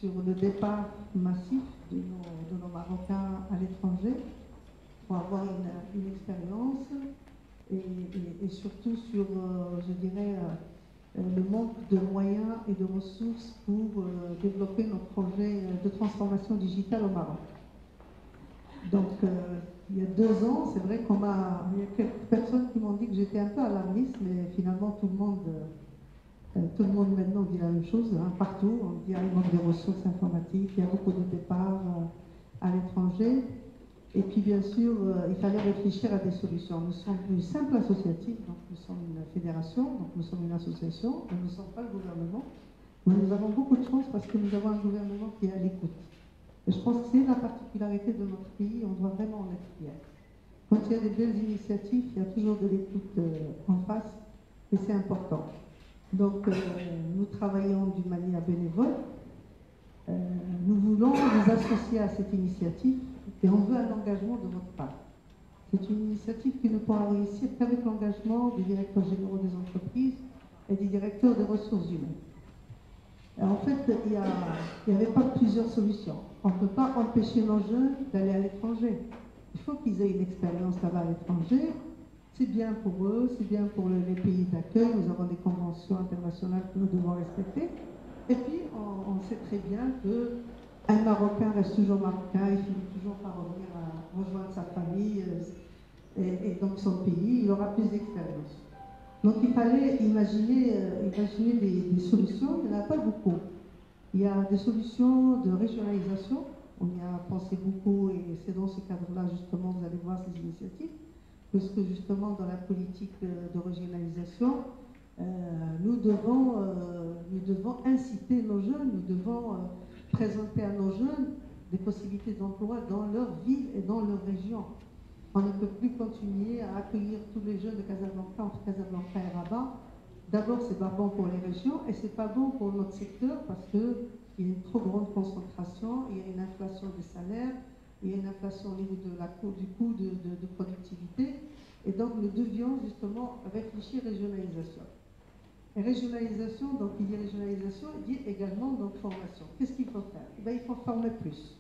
sur le départ massif de nos Marocains à l'étranger pour avoir une expérience et surtout sur, je dirais, le manque de moyens et de ressources pour développer nos projets de transformation digitale au Maroc. Donc, il y a 2 ans, c'est vrai il y a quelques personnes qui m'ont dit que j'étais un peu alarmiste, mais finalement tout le monde maintenant dit la même chose, hein, partout. On dit qu'il manque de ressources informatiques, il y a beaucoup de départs à l'étranger. Et puis bien sûr, il fallait réfléchir à des solutions. Nous sommes une simple associative, donc nous sommes une fédération, donc nous sommes une association, nous ne sommes pas le gouvernement. Mais nous avons beaucoup de chance parce que nous avons un gouvernement qui est à l'écoute. Et je pense que c'est la particularité de notre pays, on doit vraiment en être fiers. Quand il y a des belles initiatives, il y a toujours de l'écoute en face, et c'est important. Donc nous travaillons d'une manière bénévole. Nous voulons vous associer à cette initiative et on veut un engagement de votre part. C'est une initiative qui ne pourra réussir qu'avec l'engagement des directeurs généraux des entreprises et des directeurs des ressources humaines. En fait, il n'y avait pas plusieurs solutions. On ne peut pas empêcher nos jeunes d'aller à l'étranger. Il faut qu'ils aient une expérience là-bas à l'étranger. C'est bien pour eux, c'est bien pour les pays d'accueil. Nous avons des conventions internationales que nous devons respecter. Et puis, on sait très bien qu'un Marocain reste toujours Marocain, il finit toujours par revenir à rejoindre sa famille et donc son pays, il aura plus d'expérience. Donc il fallait imaginer des solutions, il n'y en a pas beaucoup. Il y a des solutions de régionalisation, on y a pensé beaucoup et c'est dans ce cadre-là justement vous allez voir ces initiatives, parce que justement dans la politique de régionalisation, nous devons inciter nos jeunes, nous devons présenter à nos jeunes des possibilités d'emploi dans leur ville et dans leur région. On ne peut plus continuer à accueillir tous les jeunes de Casablanca entre Casablanca et Rabat. D'abord, c'est pas bon pour les régions et c'est pas bon pour notre secteur parce qu'il y a une trop grande concentration, il y a une inflation des salaires, il y a une inflation au niveau du coût de productivité. Et donc, nous devions justement réfléchir à régionalisation. Et régionalisation, donc il y a régionalisation, il y a également donc formation. Qu'est-ce qu'il faut faire? Il faut former plus.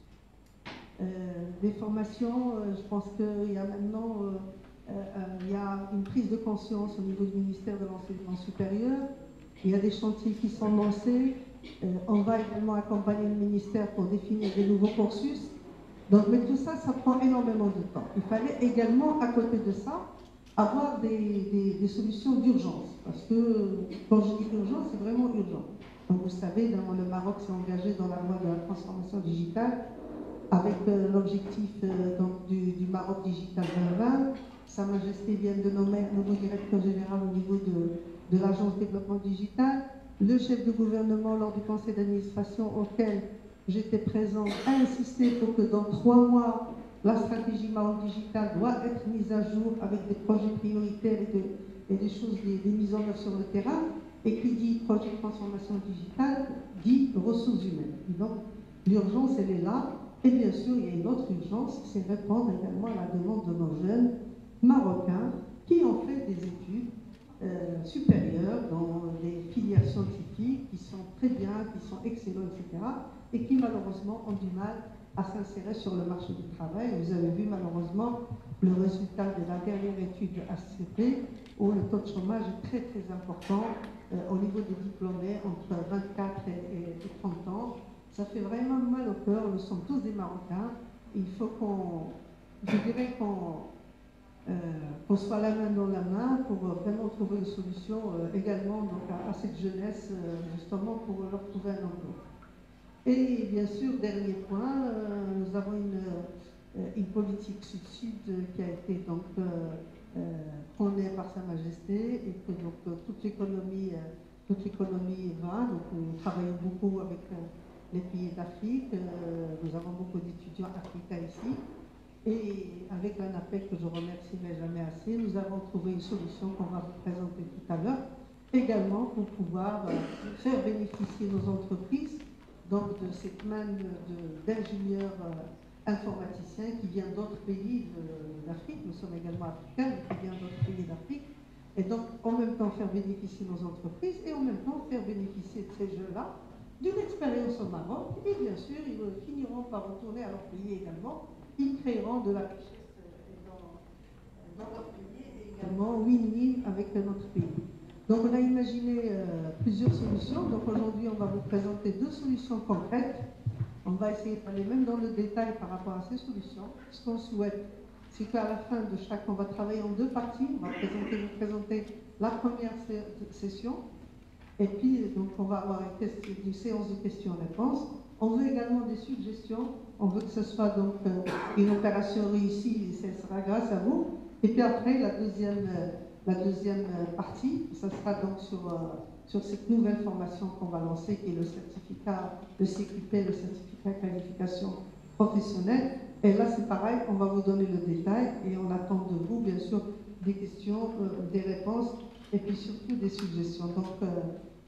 Les formations, je pense qu'il y a maintenant il y a une prise de conscience au niveau du ministère de l'Enseignement supérieur. Il y a des chantiers qui sont lancés. On va également accompagner le ministère pour définir des nouveaux cursus. Donc, mais tout ça, ça prend énormément de temps. Il fallait également, à côté de ça, avoir des solutions d'urgence. Parce que, quand je dis urgence, c'est vraiment urgent. Donc, vous savez, le Maroc s'est engagé dans la voie de la transformation digitale avec l'objectif du Maroc Digital 2020. Sa Majesté vient de nommer un nouveau directeur général au niveau de l'Agence de développement digital. Le chef de gouvernement, lors du conseil d'administration auquel j'étais présent, a insisté pour que dans 3 mois, la stratégie Maroc Digital doit être mise à jour avec des projets prioritaires et des choses, des mises en œuvre sur le terrain. Et qui dit projet de transformation digitale, dit ressources humaines. Et donc, l'urgence, elle est là. Et bien sûr, il y a une autre urgence, c'est répondre également à la demande de nos jeunes marocains qui ont fait des études supérieures dans des filières scientifiques qui sont très bien, qui sont excellents, etc. et qui malheureusement ont du mal à s'insérer sur le marché du travail. Vous avez vu malheureusement le résultat de la dernière étude HCP où le taux de chômage est très très important au niveau des diplômés entre 24 et 30 ans. Ça fait vraiment mal au cœur, nous sommes tous des Marocains. Il faut qu'on soit la main dans la main pour vraiment trouver une solution également donc, à cette jeunesse, justement pour leur trouver un emploi. Et bien sûr, dernier point, nous avons une politique sud-sud qui a été donc prônée par Sa Majesté et que donc toute l'économie va. Donc nous travaillons beaucoup avec les pays d'Afrique, nous avons beaucoup d'étudiants africains ici. Et avec l'ANAPEC, que je remercierai jamais assez, nous avons trouvé une solution qu'on va vous présenter tout à l'heure, également pour pouvoir faire bénéficier nos entreprises donc de cette manne d'ingénieurs informaticiens qui viennent d'autres pays d'Afrique. Nous sommes également africains, mais qui viennent d'autres pays d'Afrique. Et donc, en même temps, faire bénéficier nos entreprises et en même temps, faire bénéficier de ces jeux-là d'une expérience au Maroc, et bien sûr, ils finiront par retourner à leur pays également. Ils créeront de la richesse dans leur pays et également win-win avec notre pays. Donc on a imaginé plusieurs solutions. Donc aujourd'hui, on va vous présenter 2 solutions concrètes. On va essayer d'aller même dans le détail par rapport à ces solutions. Ce qu'on souhaite, c'est qu'à la fin de chaque, on va travailler en 2 parties. On va vous présenter la première session. Et puis, donc, on va avoir une séance de questions-réponses. On veut également des suggestions. On veut que ce soit donc une opération réussie, et ce sera grâce à vous. Et puis après, la deuxième partie, ça sera donc sur cette nouvelle formation qu'on va lancer, qui est le certificat, le CQP, le certificat de qualification professionnelle. Et là, c'est pareil, on va vous donner le détail et on attend de vous, bien sûr, des questions, des réponses et puis surtout des suggestions. Donc,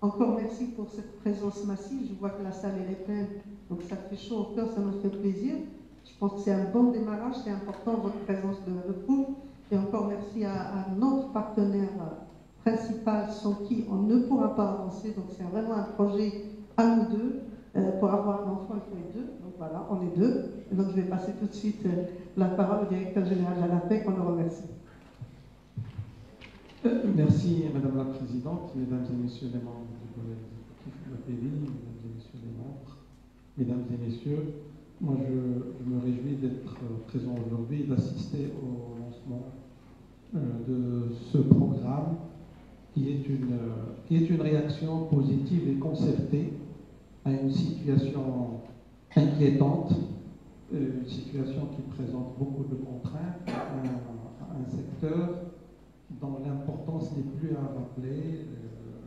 encore merci pour cette présence massive. Je vois que la salle est pleine, donc ça fait chaud au cœur, ça nous fait plaisir. Je pense que c'est un bon démarrage, c'est important votre présence de groupe. Et encore merci à notre partenaire principal, sans qui on ne pourra pas avancer. Donc c'est vraiment un projet à nous deux. Pour avoir un enfant, il faut être 2. Donc voilà, on est 2. Et donc je vais passer tout de suite la parole au directeur général de l'ANAPEC. On le remercie. Merci Madame la Présidente, Mesdames et Messieurs les membres du collège exécutif de l'APV, Mesdames et Messieurs les membres, Mesdames et Messieurs, moi je me réjouis d'être présent aujourd'hui et d'assister au lancement de ce programme qui est une réaction positive et concertée à une situation inquiétante, une situation qui présente beaucoup de contraintes à un secteur dont l'importance n'est plus à rappeler,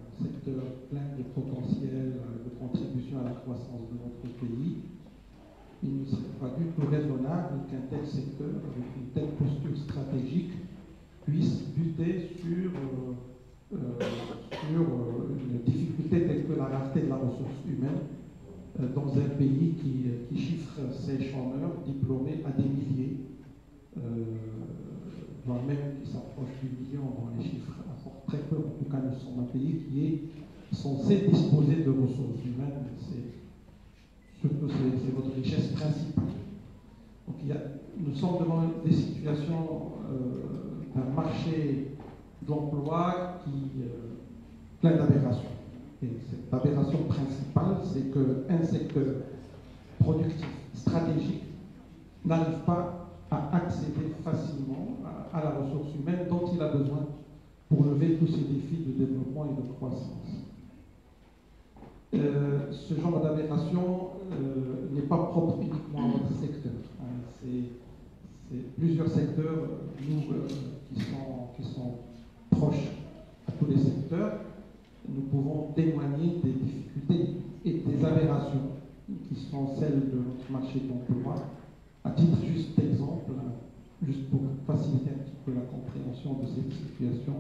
un secteur plein de potentiel de contribution à la croissance de notre pays. Il ne serait pas du tout raisonnable qu'un tel secteur, avec une telle posture stratégique, puisse buter sur une difficulté telle que la rareté de la ressource humaine dans un pays qui chiffre ses chômeurs diplômés à des milliers, voire même qui s'approche du million dont les chiffres apportent très peu. En tout cas, nous sommes un pays qui est censé disposer de ressources humaines. C'est votre richesse principale. Donc, nous sommes devant des situations d'un marché de l'emploi plein d'aberrations. Et cette aberration principale, c'est qu'un secteur productif stratégique n'arrive pas à accéder facilement à la ressource humaine dont il a besoin pour lever tous ces défis de développement et de croissance. Ce genre d'aberration n'est pas propre uniquement à notre secteur. C'est plusieurs secteurs, nous, qui sont proches à tous les secteurs, nous pouvons témoigner des difficultés et des aberrations qui sont celles de notre marché de l'emploi. À titre juste d'exemple, juste pour faciliter un petit peu la compréhension de cette situation,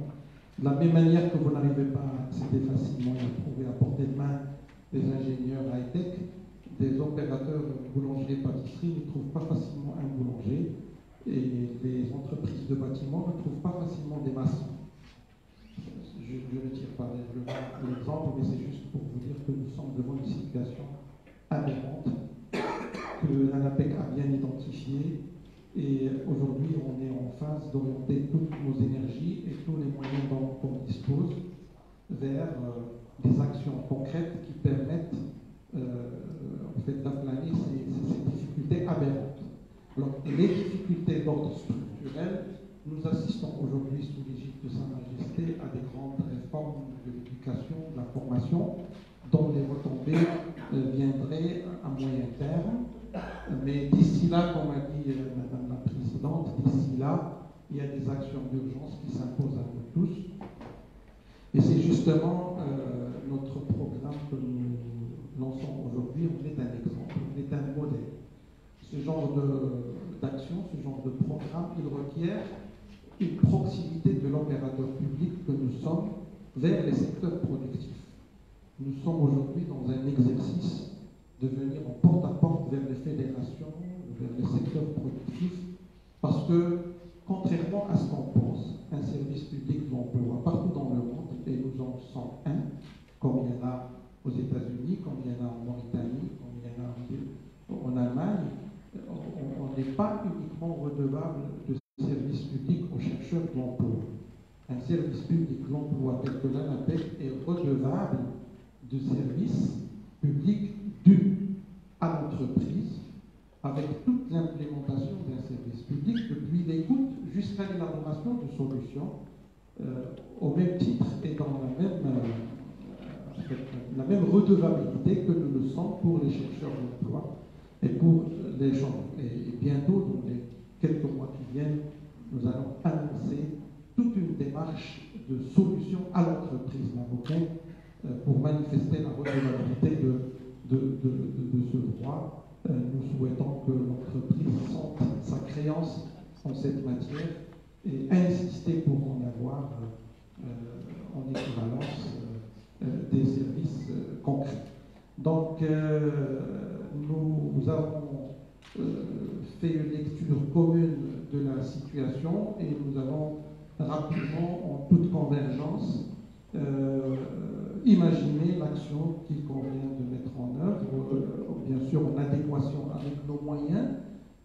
de la même manière que vous n'arrivez pas à accéder facilement et à trouver à portée de main des ingénieurs high-tech, des opérateurs boulangerie-pâtisserie ne trouvent pas facilement un boulanger et les entreprises de bâtiment ne trouvent pas facilement des maçons. Je ne tire pas l'exemple, mais c'est juste pour vous dire que nous sommes devant une situation aberrante que l'ANAPEC a bien identifiée et aujourd'hui on est en phase d'orienter toutes nos énergies et tous les moyens dont on dispose vers des actions concrètes qui permettent en fait d'aplanir ces difficultés aberrantes. Alors, les difficultés d'ordre structurel, nous assistons aujourd'hui sous l'égide de Sa Majesté à des grandes réformes de l'éducation, de la formation, dont les retombées viendraient à moyen terme. Mais d'ici là, comme a dit Madame la Présidente, d'ici là, il y a des actions d'urgence qui s'imposent à nous tous. Et c'est justement notre programme que nous lançons aujourd'hui, on est un exemple, on est un modèle. Ce genre d'action, ce genre de programme, il requiert une proximité de l'opérateur public que nous sommes vers les secteurs productifs. Nous sommes aujourd'hui dans un exercice de venir en porte-à-porte vers les fédérations, vers les secteurs productifs, parce que, contrairement à ce qu'on pense, un service public de l'emploi partout dans le monde, et nous en sommes un, comme il y en a aux États-Unis, comme il y en a en Mauritanie, comme il y en a en Allemagne. On n'est pas uniquement redevable de services publics aux chercheurs de l'emploi. Un service public de l'emploi tel que l'ANAPEC est redevable de services publics dus à l'entreprise, avec toute l'implémentation d'un service public, depuis l'écoute jusqu'à l'élaboration de solutions, au même titre et dans la même redevabilité que nous le sommes pour les chercheurs d'emploi et pour les gens. Et bientôt, dans les quelques mois qui viennent, nous allons annoncer toute une démarche de solution à l'entreprise marocaine pour manifester la redevabilité de ce droit. Nous souhaitons que l'entreprise sente sa créance en cette matière et insister pour en avoir en équivalence des services concrets. Donc, nous avons fait une lecture commune de la situation et nous avons rapidement, en toute convergence, imaginer l'action qu'il convient de mettre en œuvre, bien sûr en adéquation avec nos moyens.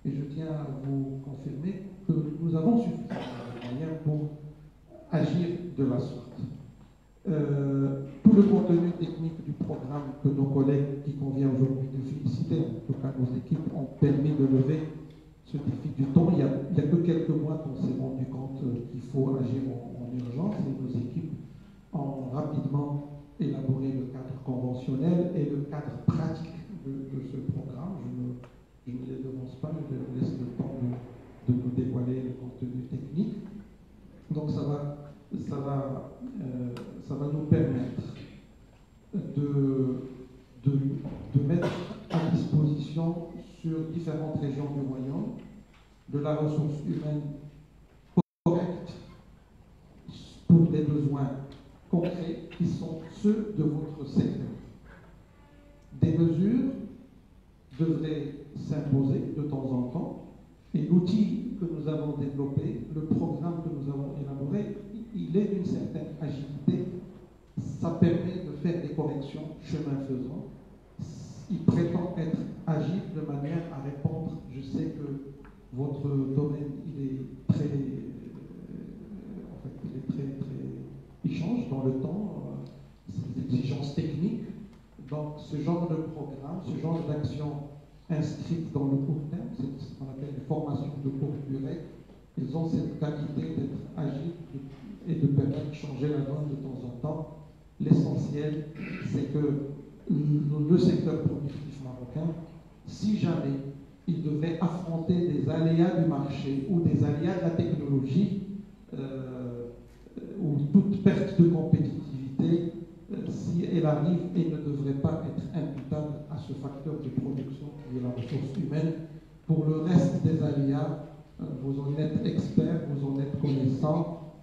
Et je tiens à vous confirmer que nous avons suffisamment de moyens pour agir de la sorte. Tout le contenu technique du programme que nos collègues, qui convient aujourd'hui de féliciter, en tout cas nos équipes, ont permis de lever ce défi du temps. Il y a que quelques mois qu'on s'est rendu compte qu'il faut agir en urgence et nos équipes ont rapidement élaboré le cadre conventionnel et le cadre pratique de ce programme. Je ne les devance pas, je leur laisse le temps de nous dévoiler le contenu technique. Donc ça va nous permettre de mettre à disposition sur différentes régions du royaume de la ressource humaine correcte pour des besoins concrets qui sont ceux de votre secteur. Des mesures devraient s'imposer de temps en temps et l'outil que nous avons développé, le programme que nous avons élaboré, il est d'une certaine agilité. Ça permet de faire des corrections chemin faisant. Il prétend être agile de manière à répondre. Je sais que votre domaine, il change dans le temps, ces exigences techniques. Donc, ce genre de programme, ce genre d'action inscrite dans le court terme, c'est ce qu'on appelle les formations de courte durée, ils ont cette qualité d'être agiles et de permettre de changer la donne de temps en temps. L'essentiel, c'est que le secteur productif marocain, si jamais il devait affronter des aléas du marché ou des aléas de la technologie, ou toute perte de compétitivité, si elle arrive, elle ne devrait pas être imputable à ce facteur de production qui est la ressource humaine. Pour le reste des aléas, vous en êtes expert, vous en êtes connaissant,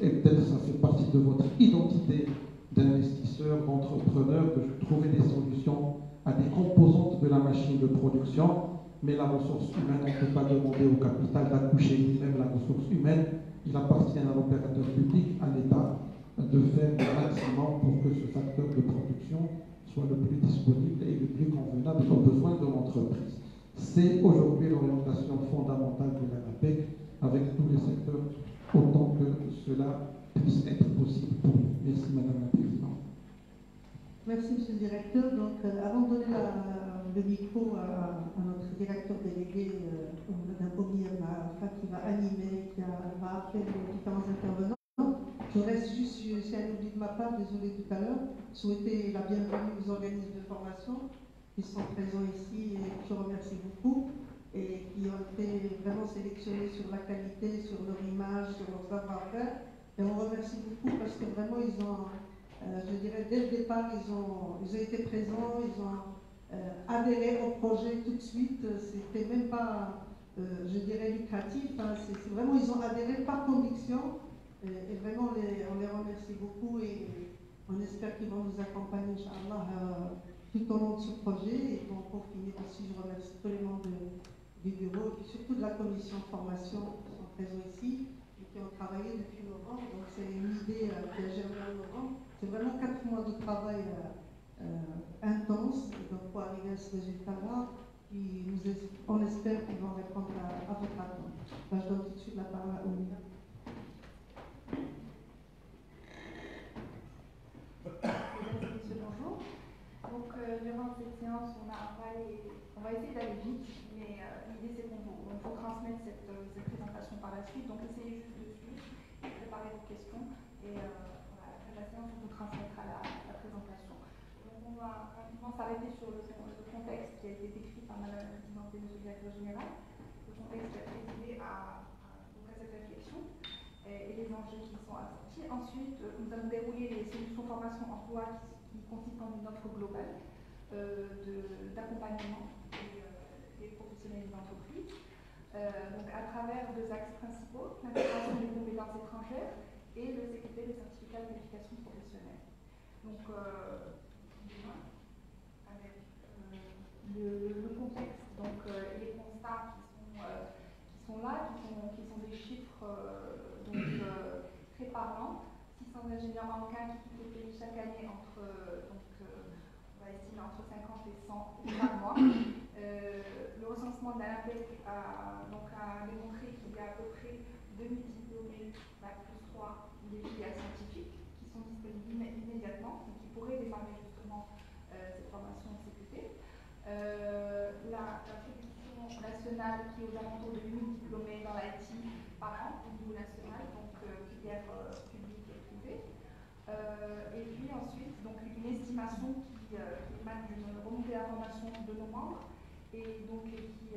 et peut-être ça fait partie de votre identité d'investisseur, d'entrepreneur, de trouver des solutions à des composantes de la machine de production, mais la ressource humaine, on ne peut pas demander au capital d'accoucher lui-même la ressource humaine. Il appartient à l'opérateur public, à l'État, de faire le maximum pour que ce facteur de production soit le plus disponible et le plus convenable aux besoins de l'entreprise. C'est aujourd'hui l'orientation fondamentale de l'ANAPEC avec tous les secteurs, autant que cela puisse être possible pour nous. Merci Madame la Présidente. Merci Monsieur le Directeur. Donc, avant de donner le micro à notre directeur délégué, Mme Omir Maafa, qui va animer, qui va appeler les différents intervenants, je reste juste, c'est un oubli de ma part, désolé tout à l'heure, souhaiter la bienvenue aux organismes de formation qui sont présents ici et je remercie beaucoup et qui ont été vraiment sélectionnés sur la qualité, sur leur image, sur leur savoir-faire. Et on remercie beaucoup parce que vraiment ils ont, je dirais dès le départ, ils ont été présents, ils ont adhéré au projet tout de suite. C'était même pas, je dirais, lucratif. Hein. C'est vraiment, ils ont adhéré par conviction. Et vraiment, on les remercie beaucoup et on espère qu'ils vont nous accompagner, Inch'Allah, tout au long de ce projet. Et pour finir aussi, je remercie tous les membres du bureau et puis surtout de la commission de formation qui sont présents ici et qui ont travaillé depuis novembre. Donc c'est une idée qui a germé en novembre. C'est vraiment 4 mois de travail intense. Donc pour arriver à ce résultat-là, on espère qu'ils vont répondre à votre attente. Je donne tout de suite la parole à Oumi. Mesdames et messieurs, bonjour. Donc, durant cette séance, on va essayer d'aller vite, mais l'idée c'est qu'on vous transmette cette présentation par la suite. Donc, essayez juste de suivre, préparez vos questions, et voilà, après la séance, on vous transmettra la présentation. Donc, on va rapidement s'arrêter sur le contexte qui a été décrit par Madame la Présidente et Monsieur le Directeur Général, le contexte qui a présidé à cette réflexion et les enjeux qui sont assortis. Ensuite, nous allons dérouler les solutions formation emploi qui consistent en une offre globale d'accompagnement des professionnels des entreprises. Donc à travers deux axes principaux, l'intégration des compétences étrangères et le CQP, le certificat de qualification professionnelle. Donc avec le contexte donc, et les constats qui sont là, qui sont des chiffres très parlants. 600 ingénieurs marocains qui quittent le pays chaque année on va estimer entre 50 et 100 par mois. Le recensement de l'ANAPEC a démontré qu'il y a à peu près 2000 diplômés Bac plus 3 des filières scientifiques qui sont disponibles immédiatement et qui pourraient démarrer justement cette formation en CQP. La production nationale qui est aux alentours de 8000 diplômés dans l'IT par an au niveau national, donc filière publique et privée. Et puis ensuite, donc, une estimation qui émane d'une remontée d'information de nos membres et donc qui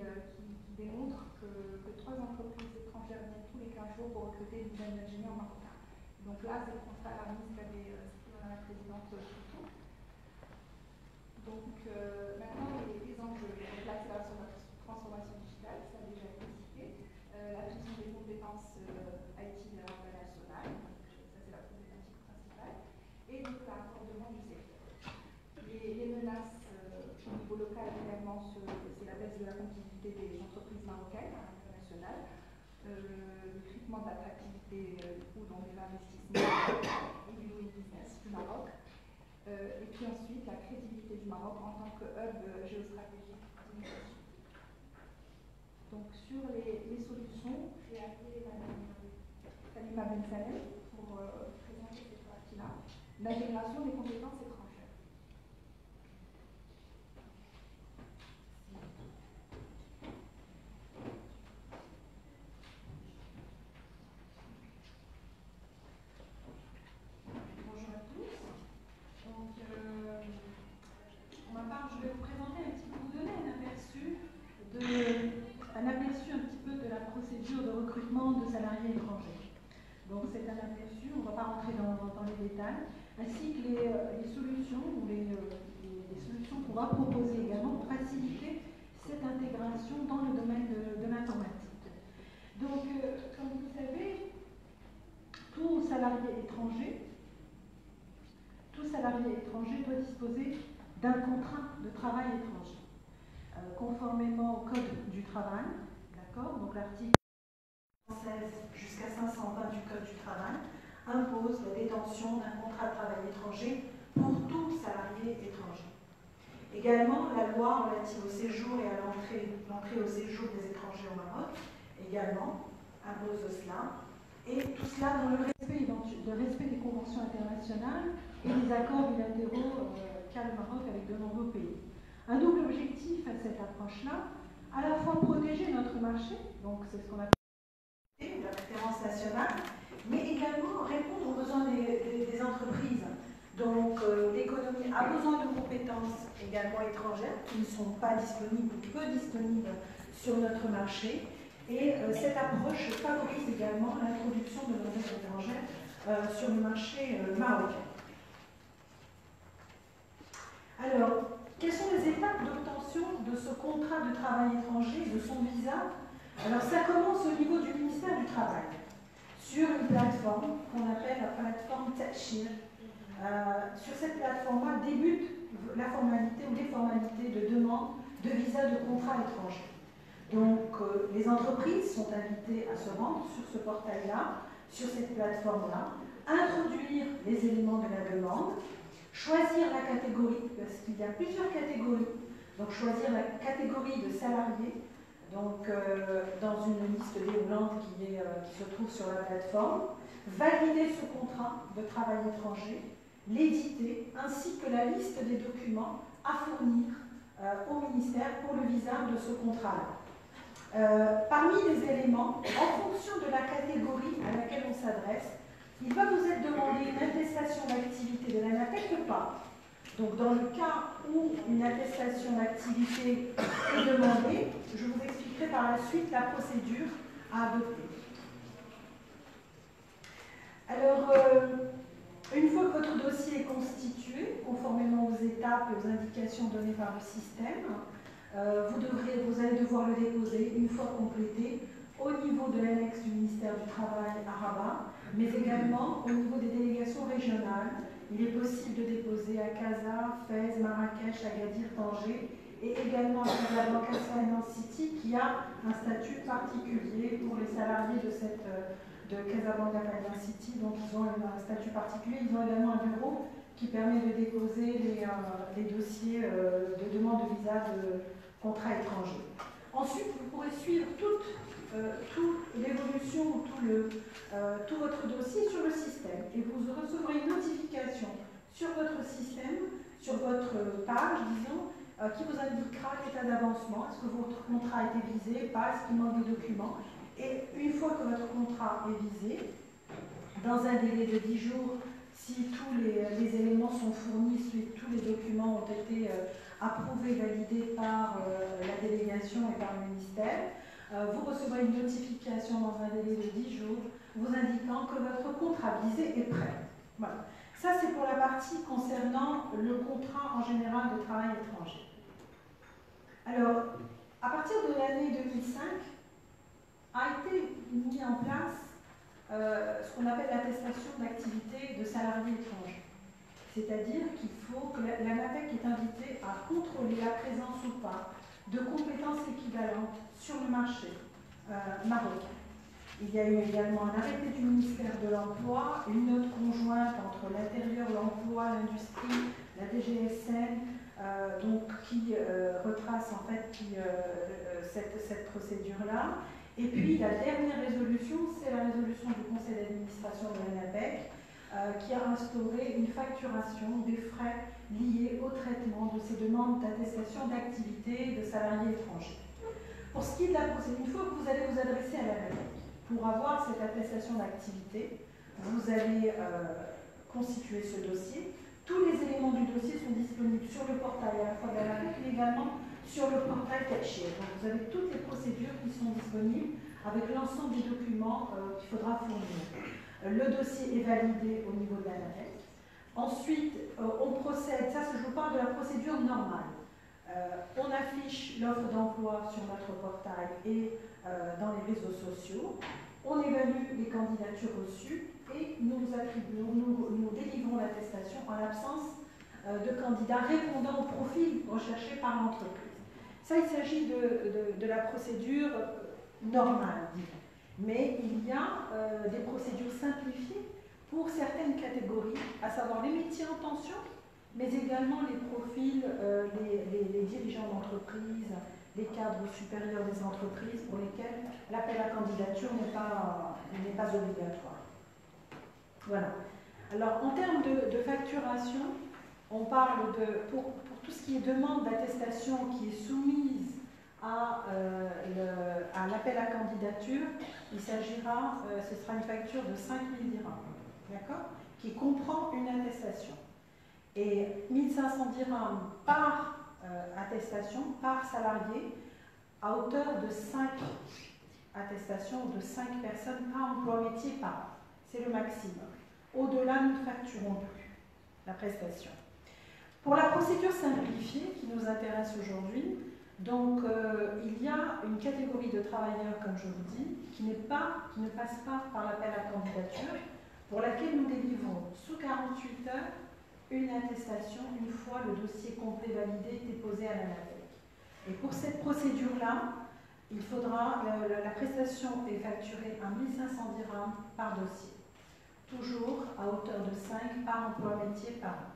démontre que 3 entreprises étrangères viennent tous les 15 jours pour recruter une dizaine d'ingénieurs marocains. Donc là, c'est le constat alarmiste qu'avait cité Madame la Présidente surtout. Donc maintenant, les enjeux. Donc là, c'est la transformation digitale, ça a déjà été cité. L'acquisition des compétences IT de la nationale, ça c'est la problématique principale, et donc l'accordement du secteur. Les menaces au niveau local également, c'est la baisse de la compétitivité des entreprises marocaines à l'international, le traitement de l'attractivité du coût donc des investissements et du doing business du Maroc. Et puis ensuite, la crédibilité du Maroc en tant que hub géostratégique d'innovation. Donc, sur les solutions, j'ai appelé Madame Salima Ben Salem pour présenter cette partie-là, l'intégration des compétences étrangères. Bonjour à tous. Donc, pour ma part, je vais vous présenter vous donner un aperçu un petit peu de la procédure de recrutement de salariés étrangers. Donc c'est un aperçu, on ne va pas rentrer dans les détails, ainsi que les solutions ou les solutions qu'on va proposer également pour faciliter cette intégration dans le domaine de l'informatique. Donc, comme vous savez, tout salarié étranger doit disposer d'un contrat de travail étranger, conformément au Code du travail, d'accord? Donc l'article 16 jusqu'à 520 du Code du travail impose la détention d'un contrat de travail étranger pour tout salarié étranger. Également, la loi relative au séjour et à l'entrée au séjour des étrangers au Maroc également impose cela. Et tout cela dans le respect des conventions internationales et des accords bilatéraux qu'a le Maroc avec de nombreux pays. Un double objectif à cette approche-là, à la fois protéger notre marché, donc c'est ce qu'on appelle la référence nationale, mais également répondre aux besoins des entreprises. Donc l'économie a besoin de compétences également étrangères qui ne sont pas disponibles ou peu disponibles sur notre marché. Et cette approche favorise également l'introduction de nos étrangères sur le marché marocain. Alors, quelles sont les étapes d'obtention de ce contrat de travail étranger, de son visa? Alors, ça commence au niveau du ministère du Travail, sur une plateforme qu'on appelle la plateforme Tachir. Sur cette plateforme-là débute la formalité ou les formalités de demande de visa de contrat étranger. Donc, les entreprises sont invitées à se rendre sur ce portail-là, sur cette plateforme-là, introduire les éléments de la demande, choisir la catégorie, parce qu'il y a plusieurs catégories, donc choisir la catégorie de salariés, donc dans une liste déroulante qui se trouve sur la plateforme, valider ce contrat de travail étranger, l'éditer, ainsi que la liste des documents à fournir au ministère pour le visa de ce contrat-là. Parmi les éléments, en fonction de la catégorie à laquelle on s'adresse, il va vous être demandé une attestation d'activité de l'ANAPEC ou pas. Donc dans le cas où une attestation d'activité est demandée, je vous expliquerai par la suite la procédure à adopter. Alors, une fois que votre dossier est constitué, conformément aux étapes et aux indications données par le système, vous allez devoir le déposer une fois complété au niveau de l'annexe du ministère du Travail à Rabat, mais également au niveau des délégations régionales. Il est possible de déposer à Casa, Fès, Marrakech, Agadir, Tanger et également à Casablanca Finance City qui a un statut particulier pour les salariés de Casablanca Finance City, donc ils ont un statut particulier. Ils ont également un bureau qui permet de déposer les dossiers de demande de visa de contrat étranger. Ensuite, vous pourrez suivre toute l'évolution, tout votre dossier sur le système et vous recevrez une notification sur votre système, sur votre page, disons, qui vous indiquera l'état d'avancement. Est-ce que votre contrat a été visé, pas, est-ce qu'il manque des documents? Et une fois que votre contrat est visé, dans un délai de 10 jours, si tous les éléments sont fournis, si tous les documents ont été approuvés, validés par la délégation et par le ministère, vous recevrez une notification dans un délai de 10 jours vous indiquant que votre contrat visé est prêt. Voilà. Ça, c'est pour la partie concernant le contrat en général de travail étranger. Alors, à partir de l'année 2005, a été mis en place ce qu'on appelle l'attestation d'activité de salariés étrangers. C'est-à-dire qu'il faut que l'ANAPEC est invitée à contrôler la présence ou pas de compétences équivalentes sur le marché marocain. Il y a eu également un arrêté du ministère de l'Emploi, une note conjointe entre l'Intérieur, l'Emploi, l'Industrie, la DGSN, qui retrace en fait cette procédure-là. Et puis la dernière résolution, c'est la résolution du conseil d'administration de l'ANAPEC qui a instauré une facturation des frais liés au traitement de ces demandes d'attestation d'activité de salariés étrangers. Pour ce qui est de la procédure, une fois que vous allez vous adresser à l'ANAPEC pour avoir cette attestation d'activité, vous allez constituer ce dossier. Tous les éléments du dossier sont disponibles sur le portail à la fois de l'ANAPEC mais également sur le portail Catcher. Donc vous avez toutes les procédures qui sont disponibles avec l'ensemble des documents qu'il faudra fournir. Le dossier est validé au niveau de l'ANAPEC. Ensuite, on procède, ça je vous parle de la procédure normale. On affiche l'offre d'emploi sur notre portail et dans les réseaux sociaux. On évalue les candidatures reçues et nous délivrons l'attestation en l'absence de candidats répondant au profil recherché par l'entreprise. Ça, il s'agit de la procédure normale, mais il y a des procédures simplifiées pour certaines catégories, à savoir les métiers en tension, mais également les profils, les dirigeants d'entreprise, les cadres supérieurs des entreprises pour lesquels l'appel à candidature n'est pas obligatoire. Voilà. Alors, en termes de facturation, on parle pour tout ce qui est demande d'attestation qui est soumise à l'appel à candidature, il s'agira, ce sera une facture de 5 000 dirhams, d'accord, qui comprend une attestation. Et 1 500 dirhams par attestation, par salarié, à hauteur de 5 attestations de 5 personnes par emploi métier par an. C'est le maximum. Au-delà, nous ne facturons plus la prestation. Pour la procédure simplifiée qui nous intéresse aujourd'hui, donc il y a une catégorie de travailleurs, comme je vous dis, qui ne passe pas par l'appel à candidature, pour laquelle nous délivrons sous 48 heures une attestation une fois le dossier complet validé déposé à l'ANAPEC. Et pour cette procédure-là, il faudra, la prestation est facturée à 1 500 dirhams par dossier, toujours à hauteur de 5 par emploi métier par an.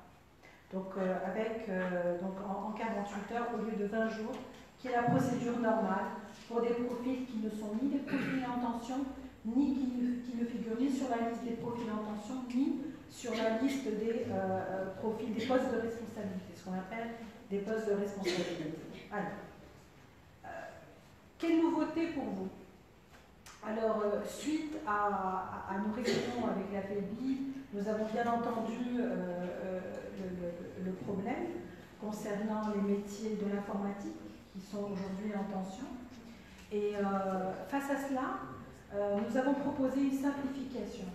Donc, en 48 heures au lieu de 20 jours, qui est la procédure normale pour des profils qui ne sont ni des profils en tension, ni qui ne figurent ni sur la liste des profils en tension, ni sur la liste des profils des postes de responsabilité, ce qu'on appelle des postes de responsabilité. Alors, quelle nouveauté pour vous? Alors, suite à nos réunions avec la FEBI, nous avons bien entendu le problème concernant les métiers de l'informatique qui sont aujourd'hui en tension. Et face à cela, nous avons proposé une simplification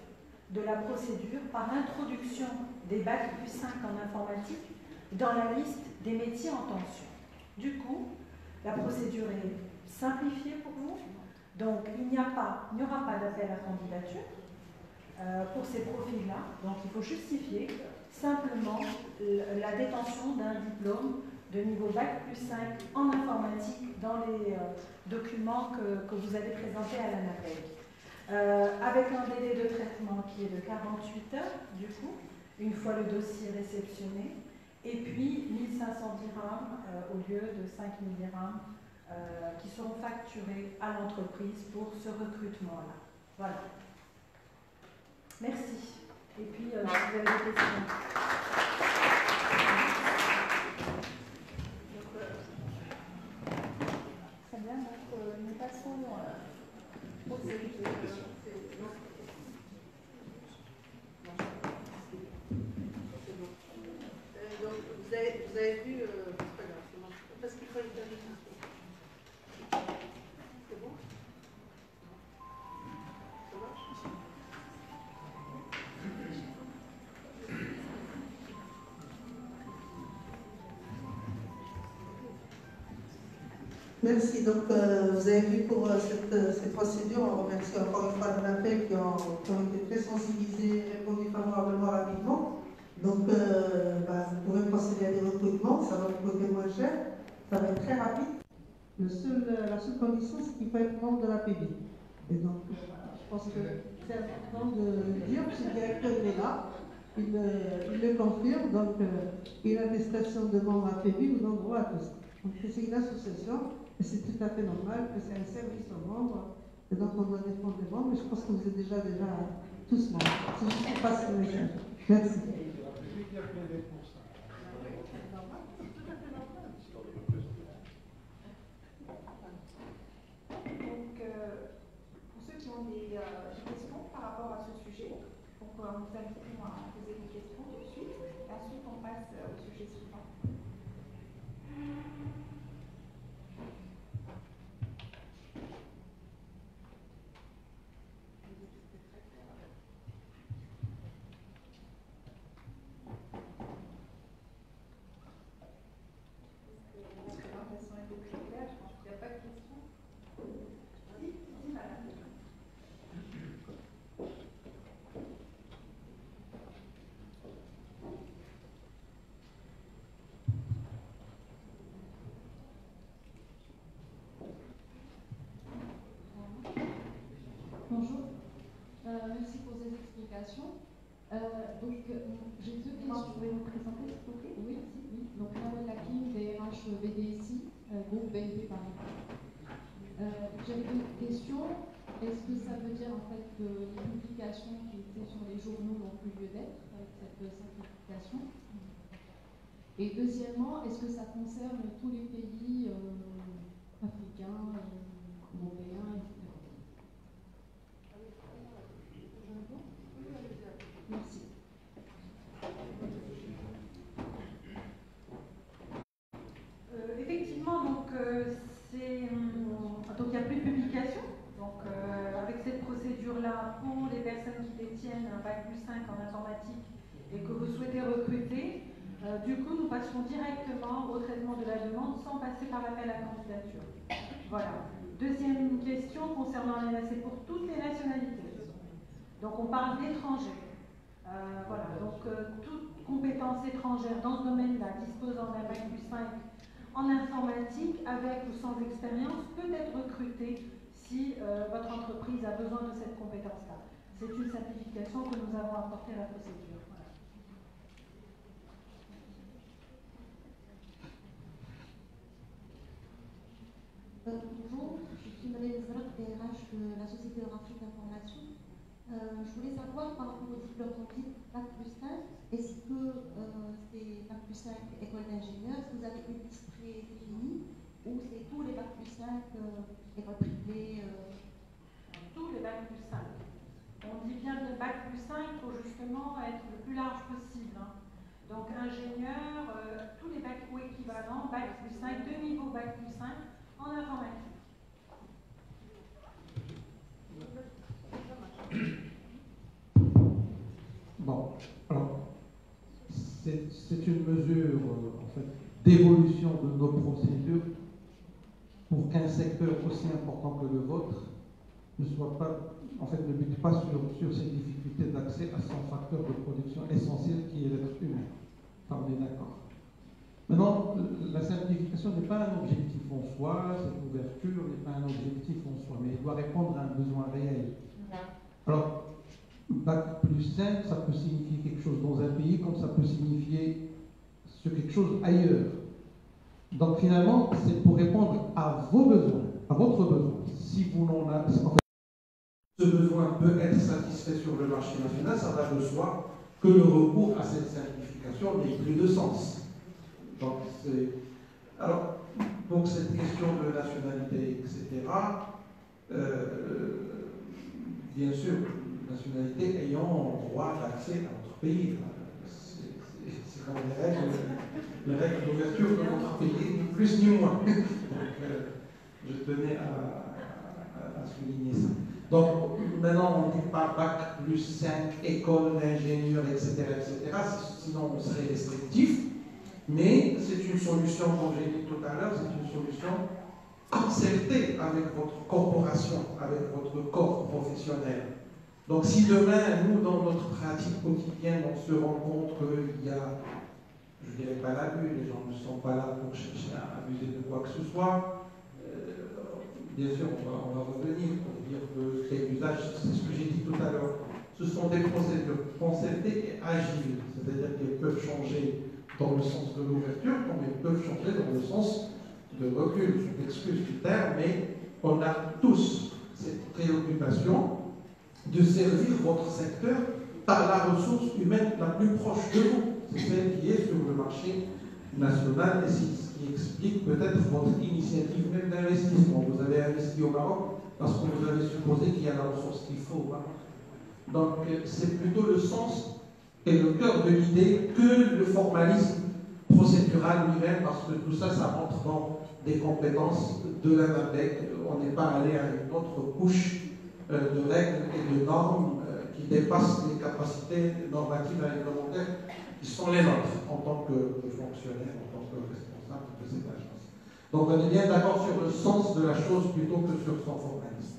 de la procédure par l'introduction des bacs +5 en informatique dans la liste des métiers en tension. Du coup, la procédure est simplifiée pour vous. Donc, il n'y aura pas d'appel à candidature pour ces profils-là. Donc, il faut justifier simplement la détention d'un diplôme de niveau bac +5 en informatique dans les documents que vous allez présenter à l'ANAPEC. Avec un délai de traitement qui est de 48 heures, du coup, une fois le dossier réceptionné, et puis 1500 dirhams au lieu de 5000 dirhams qui seront facturés à l'entreprise pour ce recrutement-là. Voilà. Merci. Et puis, si vous avez des questions. Très bien, donc nous passons aux questions. Donc, vous avez vu, c'est pas grave, c'est bon, parce qu'il faut une c'est bon? Ça marche? Merci. Donc, vous avez vu pour cette procédure, on remercie encore une fois l'ANAPEC qui ont été très sensibilisés et répondu favorablement rapidement. Donc, vous pourrez procéder à des recrutements, ça va vous coûter moins cher, ça va être très rapide. La seule condition, c'est qu'il faut être membre de la PB. Et donc, je pense que c'est important de dire, puisque le directeur est là, il le confirme, donc une attestation de membre à PB vous donne droit à tout ça. Donc, c'est une association, et c'est tout à fait normal que c'est un service aux membres, et donc on doit défendre les membres, mais je pense que vous êtes déjà tous membres. C'est juste pour passer le message. Merci. Donc, pour ceux qui ont des questions par rapport à ce sujet, donc nous invitons à poser des questions tout de suite, et ensuite on passe au sujet suivant. Bonjour, merci pour ces explications. J'ai deux questions. Vous pouvez vous présenter, s'il vous plaît? Oui, oui. Donc, Nawel Hakim, DRH BDSI, groupe BNP Paribas. J'avais deux questions. Est-ce que ça veut dire en fait que les publications qui étaient sur les journaux n'ont plus lieu d'être avec cette simplification? Et deuxièmement, est-ce que ça concerne tous les pays africains, européens, etc.? Merci. Effectivement, donc il n'y a plus de publication. Donc avec cette procédure-là, pour les personnes qui détiennent un bac +5 en informatique et que vous souhaitez recruter, du coup nous passerons directement au traitement de la demande sans passer par l'appel à candidature. Voilà. Deuxième question concernant c'est pour toutes les nationalités. Donc on parle d'étrangers. Voilà, donc toute compétence étrangère dans ce domaine-là, disposant d'un bac +5 en informatique, avec ou sans expérience, peut être recrutée si votre entreprise a besoin de cette compétence-là. C'est une simplification que nous avons apportée à la procédure. Voilà. Bonjour, je suis Marie Zrak, DRH de la Société Eurafrique d'Information. Je voulais savoir par rapport au diplôme Bac plus 5, est-ce que c'est Bac plus 5 école d'ingénieur, est-ce que vous avez une liste prédéfinie ou c'est tous les Bac plus 5 écoles privées Tous les Bac plus 5. On dit bien que le Bac plus 5 pour justement être le plus large possible. Hein. Donc ingénieur, tous les bacs ou équivalents, Bac plus 5, deux niveaux Bac plus 5 en informatique. Bon, alors, c'est une mesure en fait, d'évolution de nos procédures pour qu'un secteur aussi important que le vôtre ne soit pas, en fait, ne bute pas sur ces difficultés d'accès à son facteur de production essentiel qui est l'être humain. Enfin, on est d'accord. Maintenant, la simplification n'est pas un objectif en soi, cette ouverture n'est pas un objectif en soi, mais il doit répondre à un besoin réel. Alors, Bac plus 5, ça peut signifier quelque chose dans un pays comme ça peut signifier quelque chose ailleurs. Donc finalement, c'est pour répondre à vos besoins, à votre besoin. Si vous n'en avez, en fait, ce besoin peut être satisfait sur le marché national, ça va de soi que le recours à cette simplification n'ait plus de sens. Donc, alors, pour cette question de nationalité, etc., bien sûr, nationalité ayant droit d'accès à notre pays. C'est comme les règles d'ouverture de notre pays, ni plus ni moins. Donc, je tenais à souligner ça. Donc, maintenant, on ne dit pas Bac plus 5, école d'ingénieur, etc., sinon on serait restrictif. Mais c'est une solution, comme j'ai dit tout à l'heure, c'est une solution concertée avec votre corporation, avec votre corps professionnel. Donc si demain, nous, dans notre pratique quotidienne, on se rend compte qu'il y a, je ne dirais pas l'abus, les gens ne sont pas là pour chercher à abuser de quoi que ce soit, bien sûr, on va revenir pour dire que les usages, c'est ce que j'ai dit tout à l'heure, ce sont des procédures concertées et agiles, c'est-à-dire qu'elles peuvent changer dans le sens de l'ouverture, comme elles peuvent changer dans le sens de recul. Je m'excuse du terme, mais on a tous cette préoccupation de servir votre secteur par la ressource humaine la plus proche de vous. C'est celle qui est sur le marché national et c'est ce qui explique peut-être votre initiative même d'investissement. Vous avez investi au Maroc parce que vous avez supposé qu'il y a la ressource qu'il faut au Maroc. Donc c'est plutôt le sens et le cœur de l'idée que le formalisme procédural lui-même, parce que tout ça, ça rentre dans des compétences de l'ANAPEC. On n'est pas allé à une autre couche de règles et de normes qui dépassent les capacités normatives et réglementaires qui sont les nôtres en tant que fonctionnaire, en tant que responsable de cette agence. Donc on est bien d'accord sur le sens de la chose plutôt que sur son formalisme.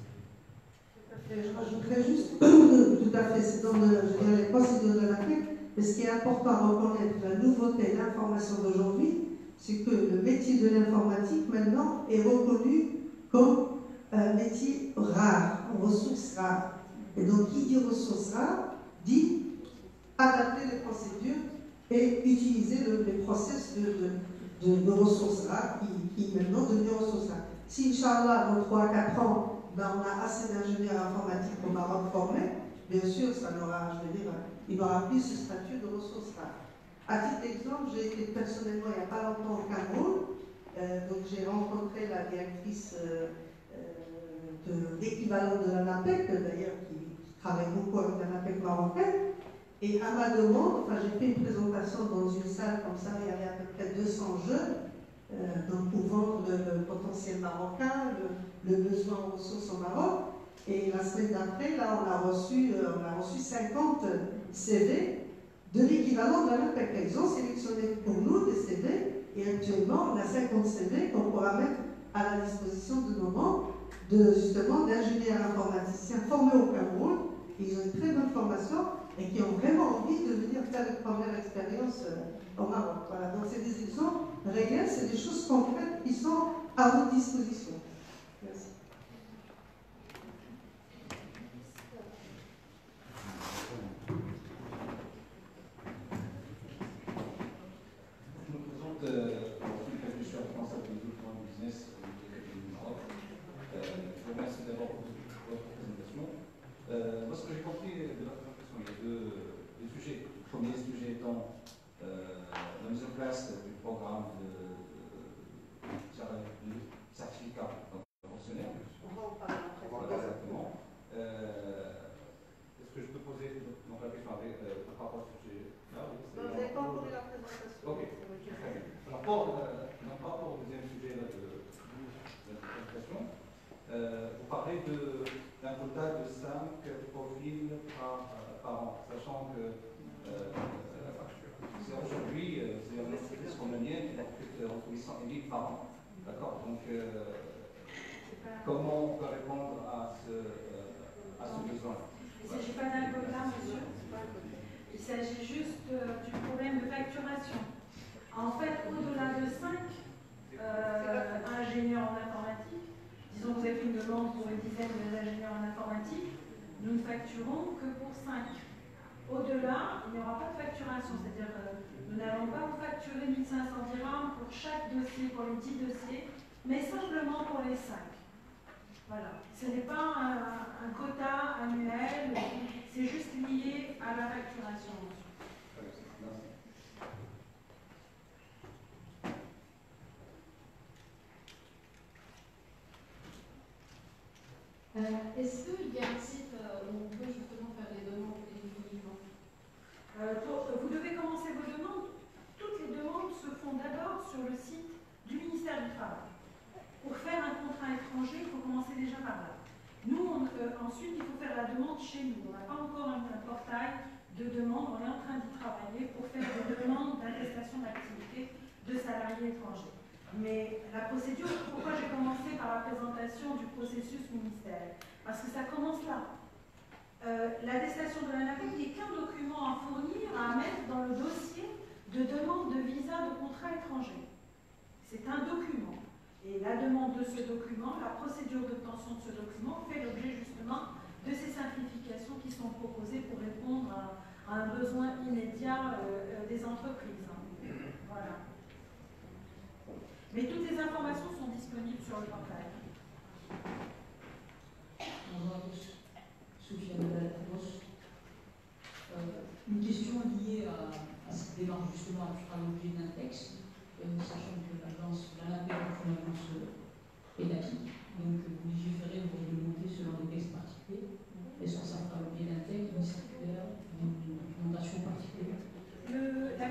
Je rajouterais juste, tout à fait, c'est dans les procédures de l'ANAPEC, mais ce qui est important à reconnaître, la nouveauté de l'information d'aujourd'hui, c'est que le métier de l'informatique maintenant est reconnu comme un métier rare, ressources rares. Et donc, qui dit ressources rares, dit adapter les procédures et utiliser les process de ressources rares qui maintenant deviennent ressources rares. Si, Inch'Allah, dans 3 à 4 ans, on a assez d'ingénieurs informatiques au Maroc formés, bien sûr, ça n'aura, je veux dire, il n'aura plus ce statut de ressources rares. À titre d'exemple, j'ai été personnellement il n'y a pas longtemps au Cameroun, donc j'ai rencontré la directrice de l'équivalent de l'ANAPEC, d'ailleurs, qui travaille beaucoup avec l'ANAPEC marocaine. Et à ma demande, enfin, j'ai fait une présentation dans une salle comme ça, il y avait à peu près 200 jeunes, donc pour vendre le potentiel marocain, le besoin en ressources au Maroc. Et la semaine d'après, là, on a reçu 50 CV de l'équivalent de l'ANAPEC. Ils ont sélectionné pour nous des CV, et actuellement, on a 50 CV qu'on pourra mettre à la disposition de nos membres, justement d'ingénieurs informaticiens formés au Cameroun. Ils ont une très bonne formation et qui ont vraiment envie de venir faire une première expérience au Maroc. Voilà, donc c'est des exemples réels, c'est des choses concrètes qui sont à votre disposition. Merci. Je me présente, je suis responsable du développement business du Maroc. parlait d'un quota de 5 profils par an, sachant que aujourd'hui, c'est une entreprise comme la mienne qui recrute entre 800 et 1000 par an. D'accord. Donc, comment on peut répondre à ce besoin? Il ne s'agit pas d'un quota, monsieur. Il s'agit juste du problème de facturation. En fait, au-delà de 5 ingénieurs en informatique, disons que vous avez fait une demande pour une dizaine d'ingénieurs en informatique, nous ne facturons que pour 5. Au-delà, il n'y aura pas de facturation, c'est-à-dire nous n'allons pas vous facturer 1500 dirhams pour chaque dossier, pour les 10 dossiers, mais simplement pour les 5. Voilà. Ce n'est pas un quota annuel, c'est juste lié à la facturation. Est-ce qu'il y a un site où on peut justement faire des demandes téléphoniquement? Vous devez commencer vos demandes. Toutes les demandes se font d'abord sur le site du ministère du Travail. Pour faire un contrat étranger, il faut commencer déjà par là. Nous, ensuite, il faut faire la demande chez nous. On n'a pas encore un portail de demande. On est en train d'y travailler pour faire des demandes d'attestation d'activité de salariés étrangers. Mais la procédure, pourquoi j'ai commencé par la présentation du processus ministériel? Parce que ça commence là. L'attestation de l'ANAPEC n'est qu'un document à fournir, à mettre dans le dossier de demande de visa de contrat étranger. C'est un document. Et la demande de ce document, la procédure d'obtention de ce document fait l'objet justement de ces simplifications qui sont proposées pour répondre à un besoin immédiat des entreprises. Voilà. Mais toutes les informations sont disponibles sur le portail. Bonjour à tous. Soufiane Balatos. Une question liée à cette démarche, justement, à l'objet d'un texte, sachant que l'ANAPEC est une agence pédagogique, donc vous légiférez, vous réglementez selon des textes particuliers. Est-ce que ça fera l'objet d'un texte, d'une circulaire, d'une recommandation particulière? La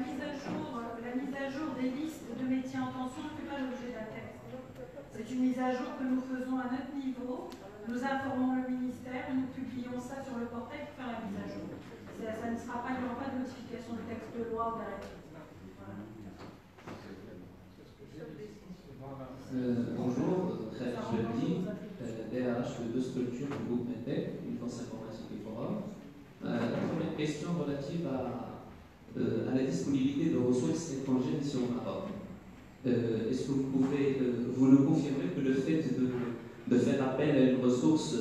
mise à jour des listes de métiers en tension ne fait pas l'objet d'un texte. C'est une mise à jour que nous faisons à notre niveau. Nous informons le ministère, nous publions ça sur le portail pour faire la mise à jour. Ça ne sera pas, il n'y aura pas de notification de texte de loi ou d'arrêté. Bonjour, très Chebli, DRH de deux structures du groupe METEC, Défense Informatique et Forum. La première question relative à la disponibilité de ressources étrangères ici au Maroc. Est-ce que vous le confirmez que le fait de faire appel à une ressource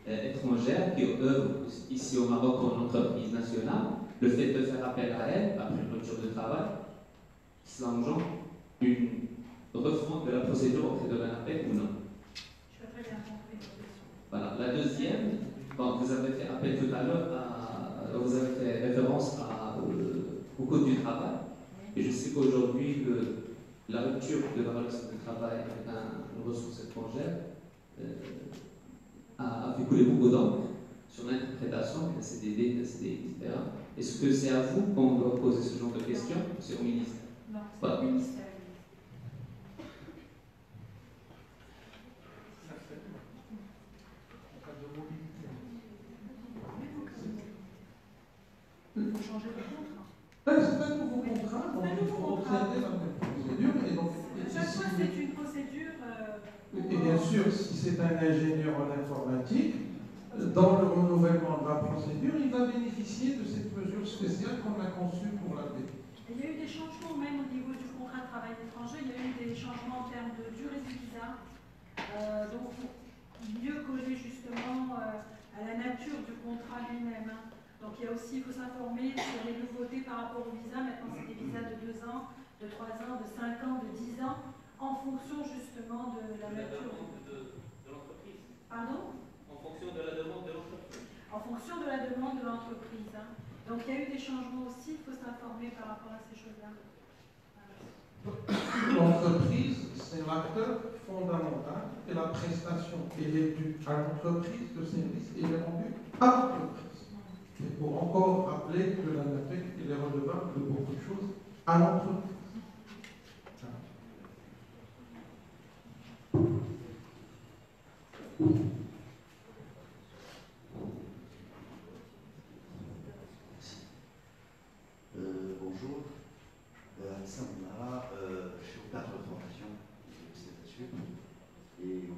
étrangère qui œuvre ici au Maroc en entreprise nationale, le fait de faire appel à elle après une rupture de travail, cela engendre une refonte de la procédure auprès de l'ANAPEC ou non? Je vais très bien compris votre question. Voilà. La deuxième, vous avez fait appel tout à l'heure vous avez fait référence au Code du travail. Et je sais qu'aujourd'hui, la rupture de la relation de travail avec une ressource étrangère a fait couler beaucoup d'encre sur l'interprétation d'un CDD, d'un CDI, etc. Est-ce que c'est à vous qu'on doit poser ce genre de questions? C'est au ministère? Non, c'est au ministère. Il faut changer de contrat. C'est un nouveau contrat, donc il faut observer la même procédure. Et donc, chaque fois, c'est une procédure. Et bien sûr, si c'est un ingénieur en informatique, dans le renouvellement de la procédure, il va bénéficier de cette mesure spéciale qu'on a conçue pour la paix. Il y a eu des changements même au niveau du contrat de travail étranger. Il y a eu des changements en termes de durée du visa. Donc, mieux coller justement à la nature du contrat lui-même. Donc il y a aussi, il faut s'informer sur les nouveautés par rapport au visa. Maintenant, c'est des visas de 2 ans, de 3 ans, de 5 ans, de 10 ans, en fonction justement de la nature de l'entreprise. Pardon? En fonction de la demande de l'entreprise. En fonction de la demande de l'entreprise. Donc il y a eu des changements aussi, il faut s'informer par rapport à ces choses-là. L'entreprise, c'est l'acteur fondamental et la prestation, elle est due à l'entreprise, le service, elle est rendue à l'entreprise. Et pour encore rappeler que l'ANAPEC est redevable de beaucoup de choses à l'entreprise.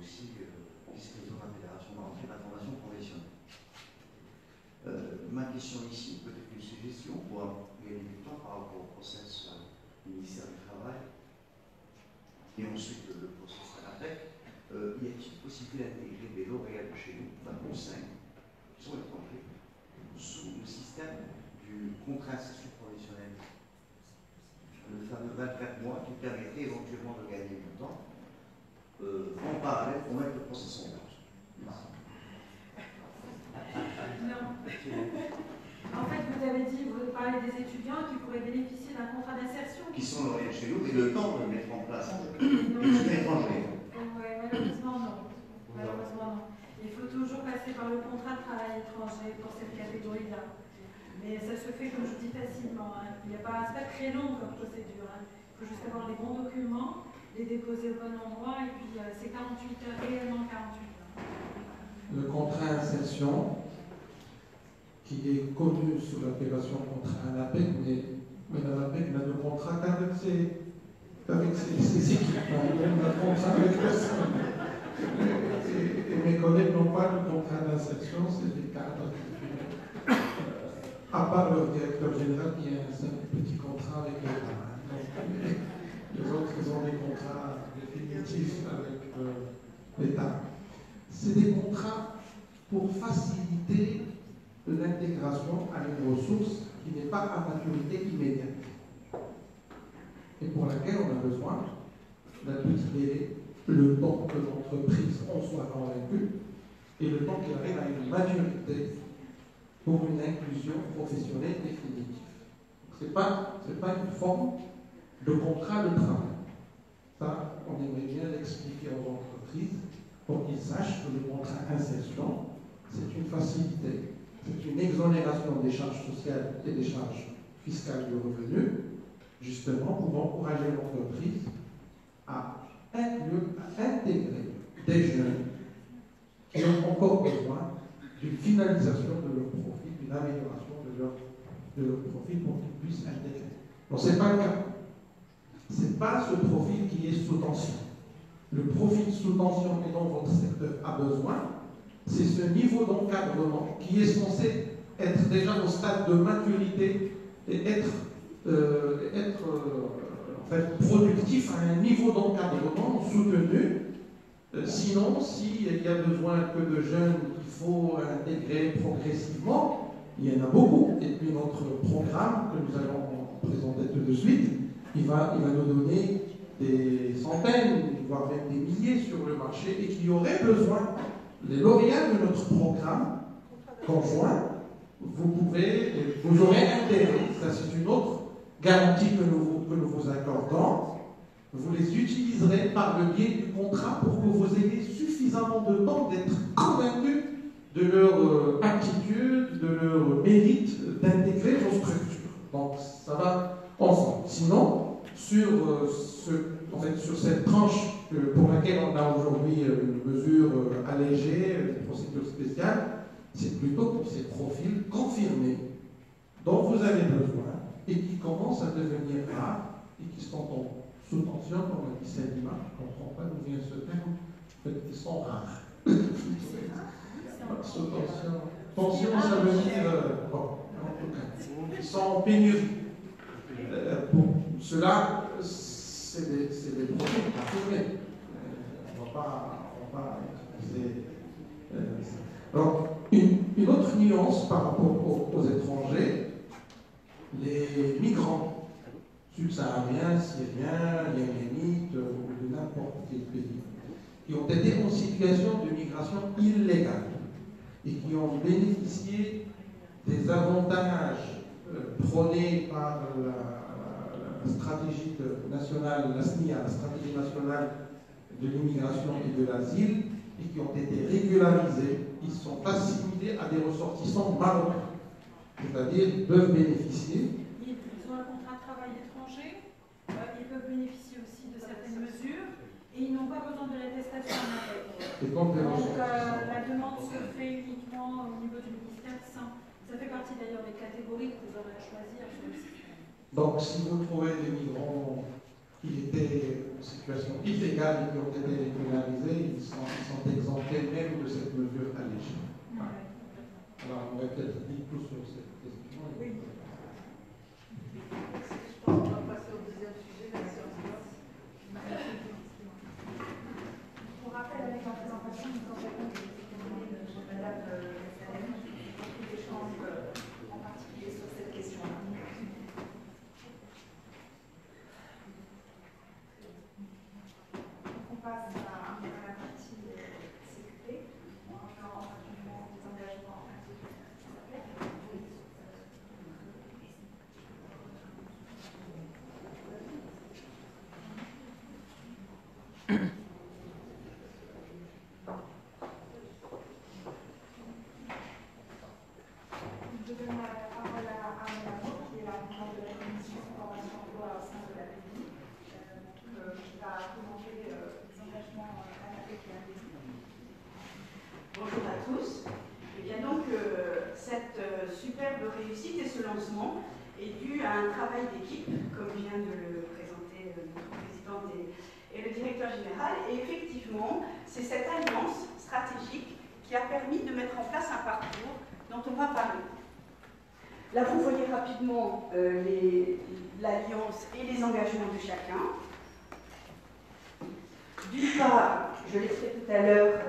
aussi vice-président de la Fédération marocaine de la formation professionnelle. Ma question ici, peut-être une suggestion pour gagner du temps par rapport au process du ministère du Travail et ensuite le process à l'APEC. Y a-t-il possibilité d'intégrer des lauréats de chez nous, Bac+5, qui sont étrangers, sous le système du contrat d'insertion professionnelle, le fameux 24 mois qui permettrait éventuellement de gagner du temps en parallèle pour mettre le process en marche? Non. En fait, vous avez dit, vous parlez des étudiants qui pourraient bénéficier d'un contrat d'insertion. Qui sont lauréats chez nous, et le temps de le mettre en place. Étudiants étrangers. Oui, malheureusement non. Malheureusement non. Il faut toujours passer par le contrat de travail étranger pour cette catégorie-là. Mais ça se fait, comme je dis, facilement. Hein. C'est pas très long comme procédure. Hein. Il faut juste avoir les bons documents, les déposer au bon endroit, et puis c'est 48 heures, réellement 48 heures. Le contrat insertion, qui est connu sous l'appellation contrat ANAPEC, mais l'ANAPEC n'a de contrat qu'avec ses équipes, elle n'a de contrat avec personne. Et mes collègues n'ont pas de contrat d'insertion, c'est des cadres. À part leur directeur général qui a un petit contrat avec l'État. Les autres, ils ont des contrats définitifs avec l'État. C'est des contrats pour faciliter l'intégration à une ressource qui n'est pas à maturité immédiate et pour laquelle on a besoin d'un petit délai, le temps que l'entreprise en soit convaincue et le temps qu'elle arrive à une maturité pour une inclusion professionnelle définitive. Ce n'est pas une forme de contrat de travail. Ça, on aimerait bien l'expliquer aux entreprises pour qu'ils sachent que le contrat insertion, c'est une facilité, c'est une exonération des charges sociales et des charges fiscales de revenus, justement pour encourager l'entreprise à intégrer des jeunes qui ont encore besoin d'une finalisation de leur profil, d'une amélioration de leur profil pour qu'ils puissent intégrer. Donc ce n'est pas le cas. Ce n'est pas ce profil qui est sous tension. Le profil sous tension et dont votre secteur a besoin, c'est ce niveau d'encadrement qui est censé être déjà au stade de maturité et être en fait, productif à un niveau d'encadrement soutenu. Sinon, s'il y a besoin que de jeunes qu'il faut intégrer progressivement, il y en a beaucoup. Et puis notre programme que nous allons présenter tout de suite, il va nous donner des centaines, voire même des milliers sur le marché et qui auraient besoin. Les lauréats de notre programme conjoint, vous aurez intérêt, ça c'est une autre garantie que nous vous accordons, vous les utiliserez par le biais du contrat pour que vous ayez suffisamment de temps d'être convaincus de leur aptitude, de leur mérite d'intégrer vos structures. Donc ça va ensemble. Sinon, sur cette tranche pour laquelle on a aujourd'hui une mesure allégée, une procédure spéciale, c'est plutôt pour ces profils confirmés dont vous avez besoin et qui commencent à devenir rares et qui sont sous tension, comme l'a dit Salima, je ne comprends pas d'où vient ce terme, en fait, ils sont rares. Sous tension. Tension, ça veut dire, bon, en tout cas, ils sont en pénurie. Pour cela, c'est des profils confirmés. On ne va pas utiliser. Alors, une autre nuance par rapport aux étrangers, les migrants subsahariens, syriens, yéménites ou de n'importe quel pays, qui ont été en situation de migration illégale et qui ont bénéficié des avantages prônés par la stratégie nationale, la SNIA, la stratégie nationale de l'immigration et de l'asile, et qui ont été régularisés, ils sont assimilés à des ressortissants marocains. C'est-à-dire qu'ils peuvent bénéficier. Ils ont un contrat de travail étranger, ils peuvent bénéficier aussi de certaines mesures, et ils n'ont pas besoin de l'attestation en APEC. Donc la demande se fait uniquement au niveau du ministère. Ça fait partie d'ailleurs des catégories que vous aurez à choisir sur le système. Donc si vous trouvez des migrants qui étaient en situation illégale et qui ont été régularisés, ils sont riche. Alors, on aurait peut-être dit tout sur cette question. Oui. Je pense qu'on va passer au deuxième sujet, la séance close. Pour rappel, avec la présentation, nous avons répondu de Madame Salem, beaucoup d'échanges, en particulier sur cette question-là. On passe à la partie CQP, encore rapidement des engagements Je donne la parole à Madame Beau, qui est la membre de la commission formation emploi au sein de la PMI, qui va présenter les engagements à la PMI. Bonjour à tous. Et bien donc, cette superbe réussite et ce lancement est dû à un travail d'équipe, comme vient de le présenter notre présidente et le directeur général. Et effectivement, c'est cette alliance stratégique qui a permis de mettre en place un parcours dont on va parler. Là, vous voyez rapidement l'alliance et les engagements de chacun. D'une part, je l'ai fait tout à l'heure,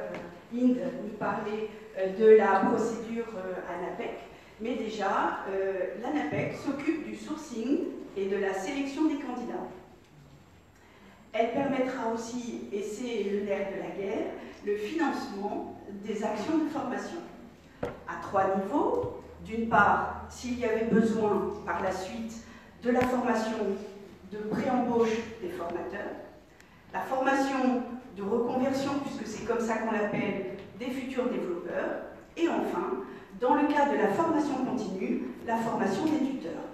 Inde nous parlait de la procédure ANAPEC, mais déjà, l'ANAPEC s'occupe du sourcing et de la sélection des candidats. Elle permettra aussi, et c'est le nerf de la guerre, le financement des actions de formation. À 3 niveaux. D'une part, s'il y avait besoin par la suite de la formation de pré-embauche des formateurs, la formation de reconversion, puisque c'est comme ça qu'on l'appelle, des futurs développeurs, et enfin, dans le cas de la formation continue, la formation des tuteurs.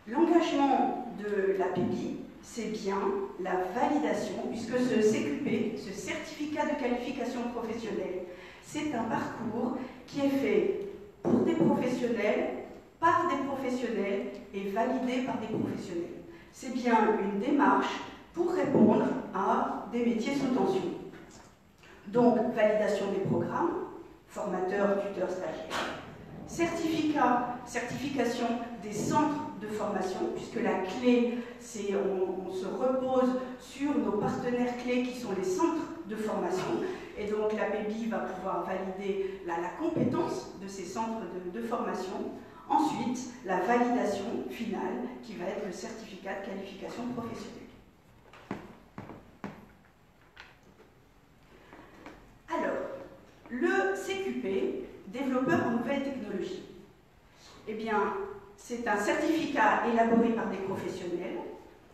L'engagement de la PEPI, c'est bien la validation, puisque ce CQP, ce certificat de qualification professionnelle, c'est un parcours qui est fait pour des professionnels, par des professionnels et validé par des professionnels. C'est bien une démarche pour répondre à des métiers sous tension. Donc, validation des programmes, formateurs, tuteurs, stagiaires. Certification des centres de formation, puisque la clé, c'est on se repose sur nos partenaires clés qui sont les centres de formation. Et donc la PEPI va pouvoir valider la compétence de ces centres de formation. Ensuite, la validation finale qui va être le certificat de qualification professionnelle. Alors, le CQP, développeur en nouvelles technologies, eh bien, c'est un certificat élaboré par des professionnels,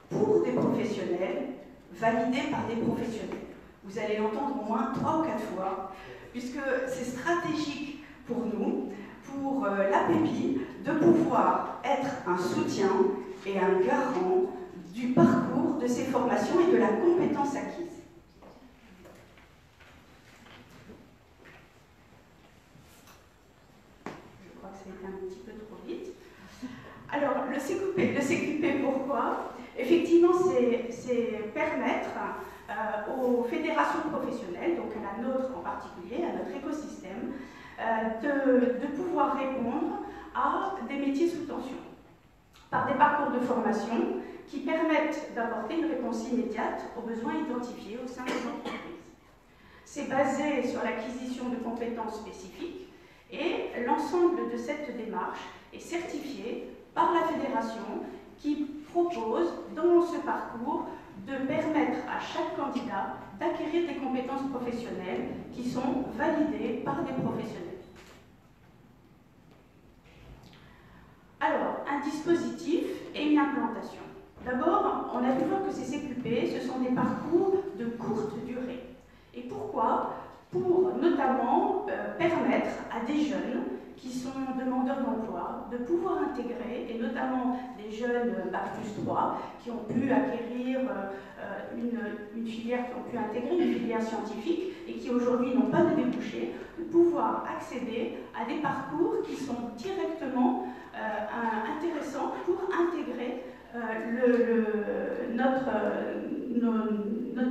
pour des professionnels, validé par des professionnels. Vous allez l'entendre au moins 3 ou 4 fois, puisque c'est stratégique pour nous, pour la PEPI, de pouvoir être un soutien et un garant du parcours de ces formations et de la compétence acquise. Je crois que ça a été un petit peu trop vite. Alors, le CQP, pourquoi? Effectivement, c'est permettre aux fédérations professionnelles, donc à la nôtre en particulier, à notre écosystème, de pouvoir répondre à des métiers sous tension par des parcours de formation qui permettent d'apporter une réponse immédiate aux besoins identifiés au sein des entreprises. C'est basé sur l'acquisition de compétences spécifiques et l'ensemble de cette démarche est certifié par la fédération qui propose dans ce parcours de permettre à chaque candidat d'acquérir des compétences professionnelles qui sont validées par des professionnels. Alors, un dispositif et une implantation. D'abord, on a pu voir que ces CQP, ce sont des parcours de courte durée. Et pourquoi? Pour notamment permettre à des jeunes qui sont demandeurs d'emploi de pouvoir intégrer, et notamment des jeunes Bac+3 qui ont pu acquérir une filière, qui ont pu intégrer une filière scientifique et qui aujourd'hui n'ont pas de débouchés, de pouvoir accéder à des parcours qui sont directement intéressants pour intégrer notre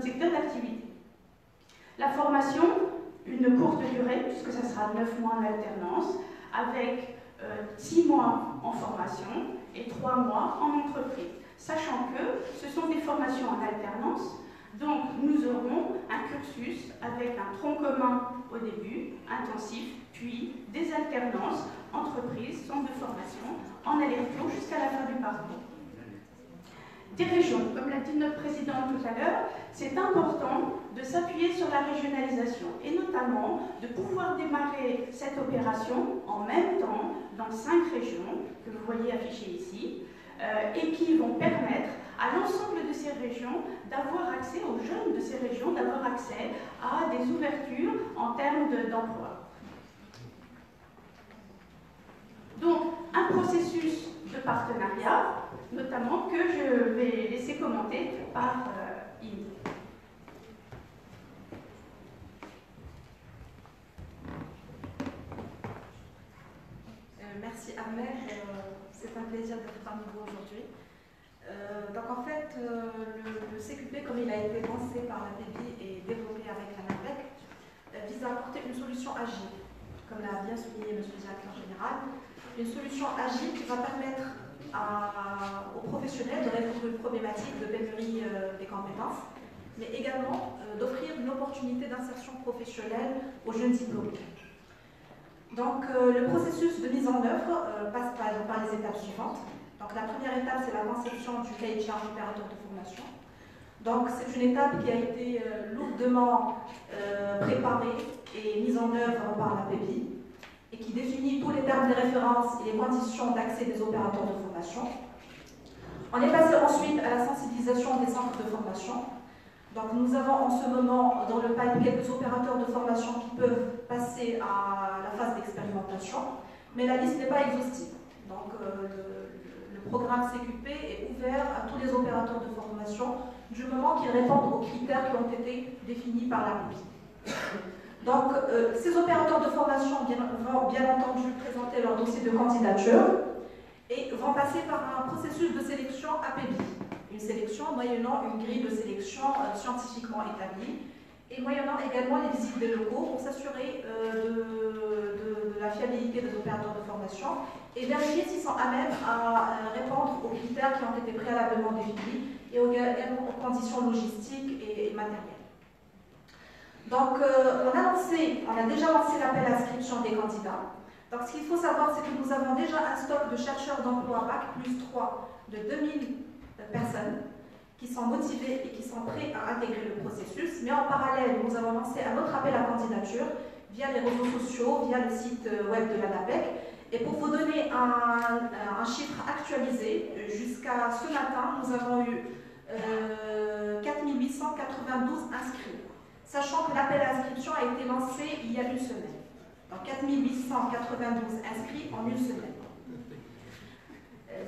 secteur d'activité. La formation, une une courte durée, puisque ça sera 9 mois en alternance, avec 6 mois en formation et 3 mois en entreprise. Sachant que ce sont des formations en alternance, donc nous aurons un cursus avec un tronc commun au début, intensif, puis des alternances, entreprises, centres de formation, en aller-retour jusqu'à la fin du parcours. Des régions, comme l'a dit notre présidente tout à l'heure, c'est important de s'appuyer sur la régionalisation et notamment de pouvoir démarrer cette opération en même temps dans 5 régions que vous voyez affichées ici et qui vont permettre à l'ensemble de ces régions d'avoir accès, aux jeunes de ces régions, d'avoir accès à des ouvertures en termes d'emploi. Donc, un processus de partenariat, notamment que je vais laisser commenter par Ine. Merci Ahmed, c'est un plaisir d'être parmi vous aujourd'hui. Donc en fait, le CQP, comme il a été lancé par la PEBI et développé avec la NAPEC, vise à apporter une solution agile, comme l'a bien souligné M. le directeur général, une solution agile qui va permettre aux professionnels de répondre aux problématiques de pénurie des compétences, mais également d'offrir une opportunité d'insertion professionnelle aux jeunes diplômés. Donc le processus de mise en œuvre passe par les étapes suivantes. Donc la première étape, c'est la conception du cahier de charge opérateur de formation. Donc c'est une étape qui a été lourdement préparée et mise en œuvre par la PEBI et qui définit tous les termes de référence et les conditions d'accès des opérateurs de formation. On est passé ensuite à la sensibilisation des centres de formation. Donc nous avons en ce moment dans le pipe quelques opérateurs de formation qui peuvent passer à la phase d'expérimentation, mais la liste n'est pas exhaustive. Donc le programme CQP est ouvert à tous les opérateurs de formation du moment qu'ils répondent aux critères qui ont été définis par la PEBI. Donc ces opérateurs de formation vont bien entendu présenter leur dossier de candidature et vont passer par un processus de sélection APEBI. Une sélection moyennant une grille de sélection scientifiquement établie et moyennant également les visites des locaux pour s'assurer de la fiabilité des opérateurs de formation et vérifier s'ils sont à même à répondre aux critères qui ont été préalablement définis et également aux conditions logistiques et matérielles. Donc on a déjà lancé l'appel à inscription des candidats. Donc ce qu'il faut savoir, c'est que nous avons déjà un stock de chercheurs d'emploi Bac plus 3 de 2000 personnes qui sont motivées et qui sont prêts à intégrer le processus. Mais en parallèle, nous avons lancé un autre appel à candidature via les réseaux sociaux, via le site web de la NAPEC. Et pour vous donner un chiffre actualisé, jusqu'à ce matin, nous avons eu 4892 inscrits, sachant que l'appel à inscription a été lancé il y a une semaine. Donc 4892 inscrits en une semaine.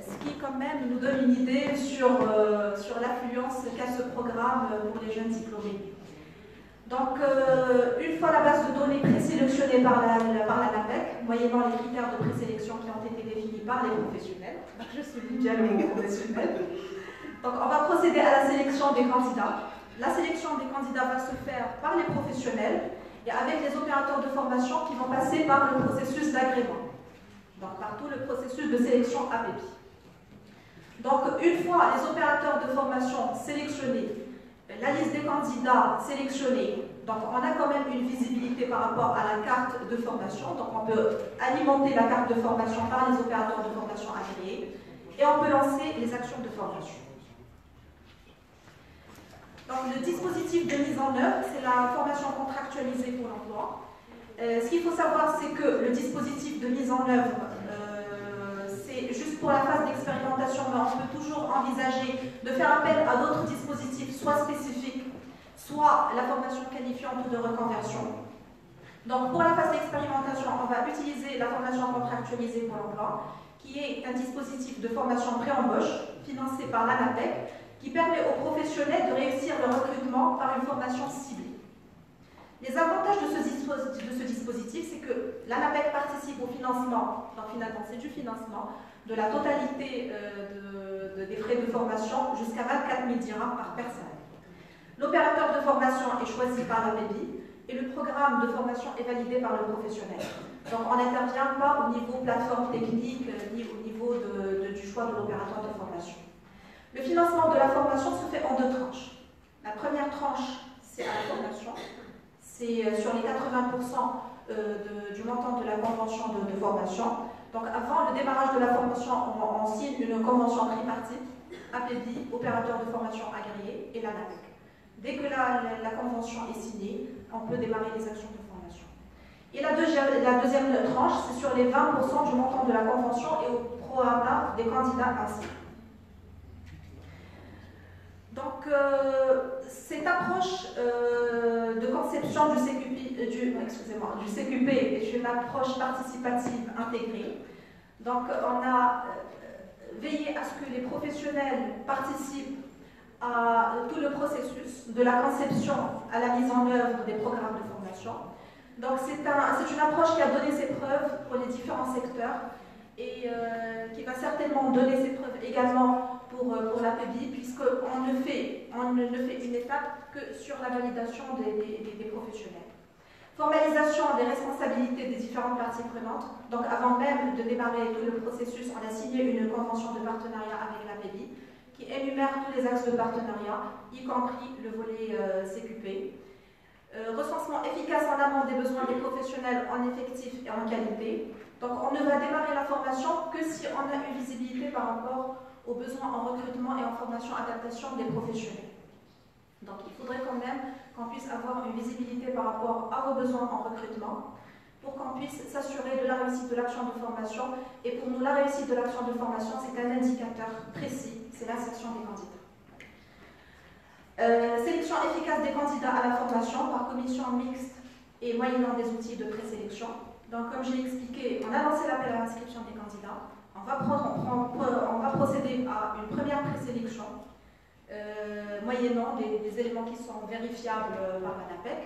Ce qui quand même nous donne une idée sur l'affluence qu'a ce programme pour les jeunes diplômés. Donc une fois la base de données présélectionnée par la NAPEC, moyennant les critères de présélection qui ont été définis par les professionnels, je suis bien les professionnels, donc on va procéder à la sélection des candidats. La sélection des candidats va se faire par les professionnels et avec les opérateurs de formation qui vont passer par le processus d'agrément, donc par tout le processus de sélection APEBI. Donc une fois les opérateurs de formation sélectionnés, la liste des candidats sélectionnés, donc on a quand même une visibilité par rapport à la carte de formation, donc on peut alimenter la carte de formation par les opérateurs de formation agréés et on peut lancer les actions de formation. Donc le dispositif de mise en œuvre, c'est la formation contractualisée pour l'emploi. Ce qu'il faut savoir, c'est que le dispositif de mise en œuvre, c'est juste pour la phase d'expérimentation, mais on peut toujours envisager de faire appel à d'autres dispositifs, soit spécifiques, soit la formation qualifiante de reconversion. Donc pour la phase d'expérimentation, on va utiliser la formation contractualisée pour l'emploi, qui est un dispositif de formation pré-embauche financé par la NAPEC, qui permet aux professionnels de réussir le recrutement par une formation ciblée. Les avantages de ce dispositif, c'est que la NAPEC participe au financement, donc finalement c'est du financement, de la totalité des frais de formation jusqu'à 24 000 dirhams par personne. L'opérateur de formation est choisi par la PEBI et le programme de formation est validé par le professionnel. Donc on n'intervient pas au niveau plateforme technique ni au niveau du choix de l'opérateur de formation. Le financement de la formation se fait en 2 tranches. La première tranche, c'est à la formation, c'est sur les 80% du montant de la convention de formation. Donc avant le démarrage de la formation, on signe une convention tripartite, APEVI, opérateur de formation agréé, et l'ANAPEC. Dès que la convention est signée, on peut démarrer les actions de formation. Et la deuxième tranche, c'est sur les 20% du montant de la convention et au prorata des candidats ainsi. Donc, cette approche de conception du CQP est une approche participative intégrée. Donc, on a veillé à ce que les professionnels participent à tout le processus, de la conception à la mise en œuvre des programmes de formation. Donc, c'est une approche qui a donné ses preuves pour les différents secteurs et qui va certainement donner ses preuves également pour l'APEVI, puisqu'on ne fait une étape que sur la validation des professionnels. Formalisation des responsabilités des différentes parties prenantes. Donc avant même de démarrer tout le processus, on a signé une convention de partenariat avec l'APEVI qui énumère tous les axes de partenariat, y compris le volet CQP. Recensement efficace en amont des besoins des professionnels en effectif et en qualité. Donc on ne va démarrer la formation que si on a une visibilité par rapport aux besoins en recrutement et en formation adaptation des professionnels. Donc il faudrait quand même qu'on puisse avoir une visibilité par rapport à vos besoins en recrutement pour qu'on puisse s'assurer de la réussite de l'action de formation. Et pour nous, la réussite de l'action de formation, c'est un indicateur précis, c'est l'insertion des candidats. Sélection efficace des candidats à la formation par commission mixte et moyennant des outils de présélection. Donc comme je l'ai expliqué, on a lancé l'appel à l'inscription des candidats. On va procéder à une première présélection moyennant des éléments qui sont vérifiables par l'ANAPEC,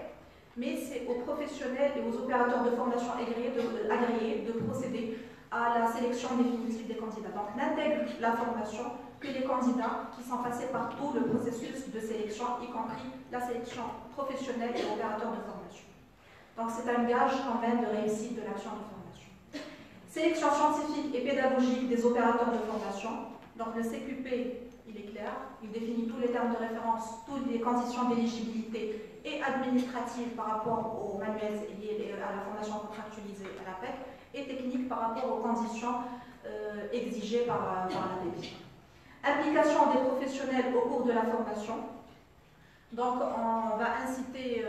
mais c'est aux professionnels et aux opérateurs de formation agréés de procéder à la sélection définitive des candidats. Donc n'intègre la formation que les candidats qui sont passés par tout le processus de sélection, y compris la sélection professionnelle et opérateurs de formation. Donc c'est un gage quand même de réussite de l'action de formation. Sélection scientifique et pédagogique des opérateurs de formation. Donc le CQP, il est clair, il définit tous les termes de référence, toutes les conditions d'éligibilité et administratives par rapport aux manuels liés à la formation contractualisée à l'APEC et techniques par rapport aux conditions exigées par l'APEC. Implication des professionnels au cours de la formation. Donc on va inciter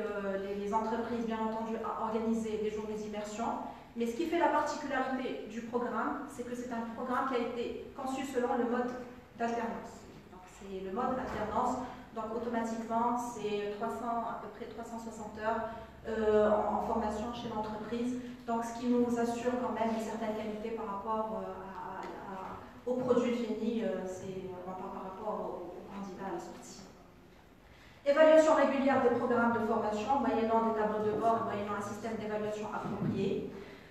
les entreprises bien entendu à organiser des journées d'immersion. Mais ce qui fait la particularité du programme, c'est que c'est un programme qui a été conçu selon le mode d'alternance. Donc c'est le mode alternance, donc automatiquement c'est à peu près 360 heures en formation chez l'entreprise. Donc ce qui nous assure quand même une certaine qualité par rapport au produit fini, par rapport aux candidats à la sortie. Évaluation régulière des programmes de formation, moyennant des tableaux de bord, moyennant un système d'évaluation approprié.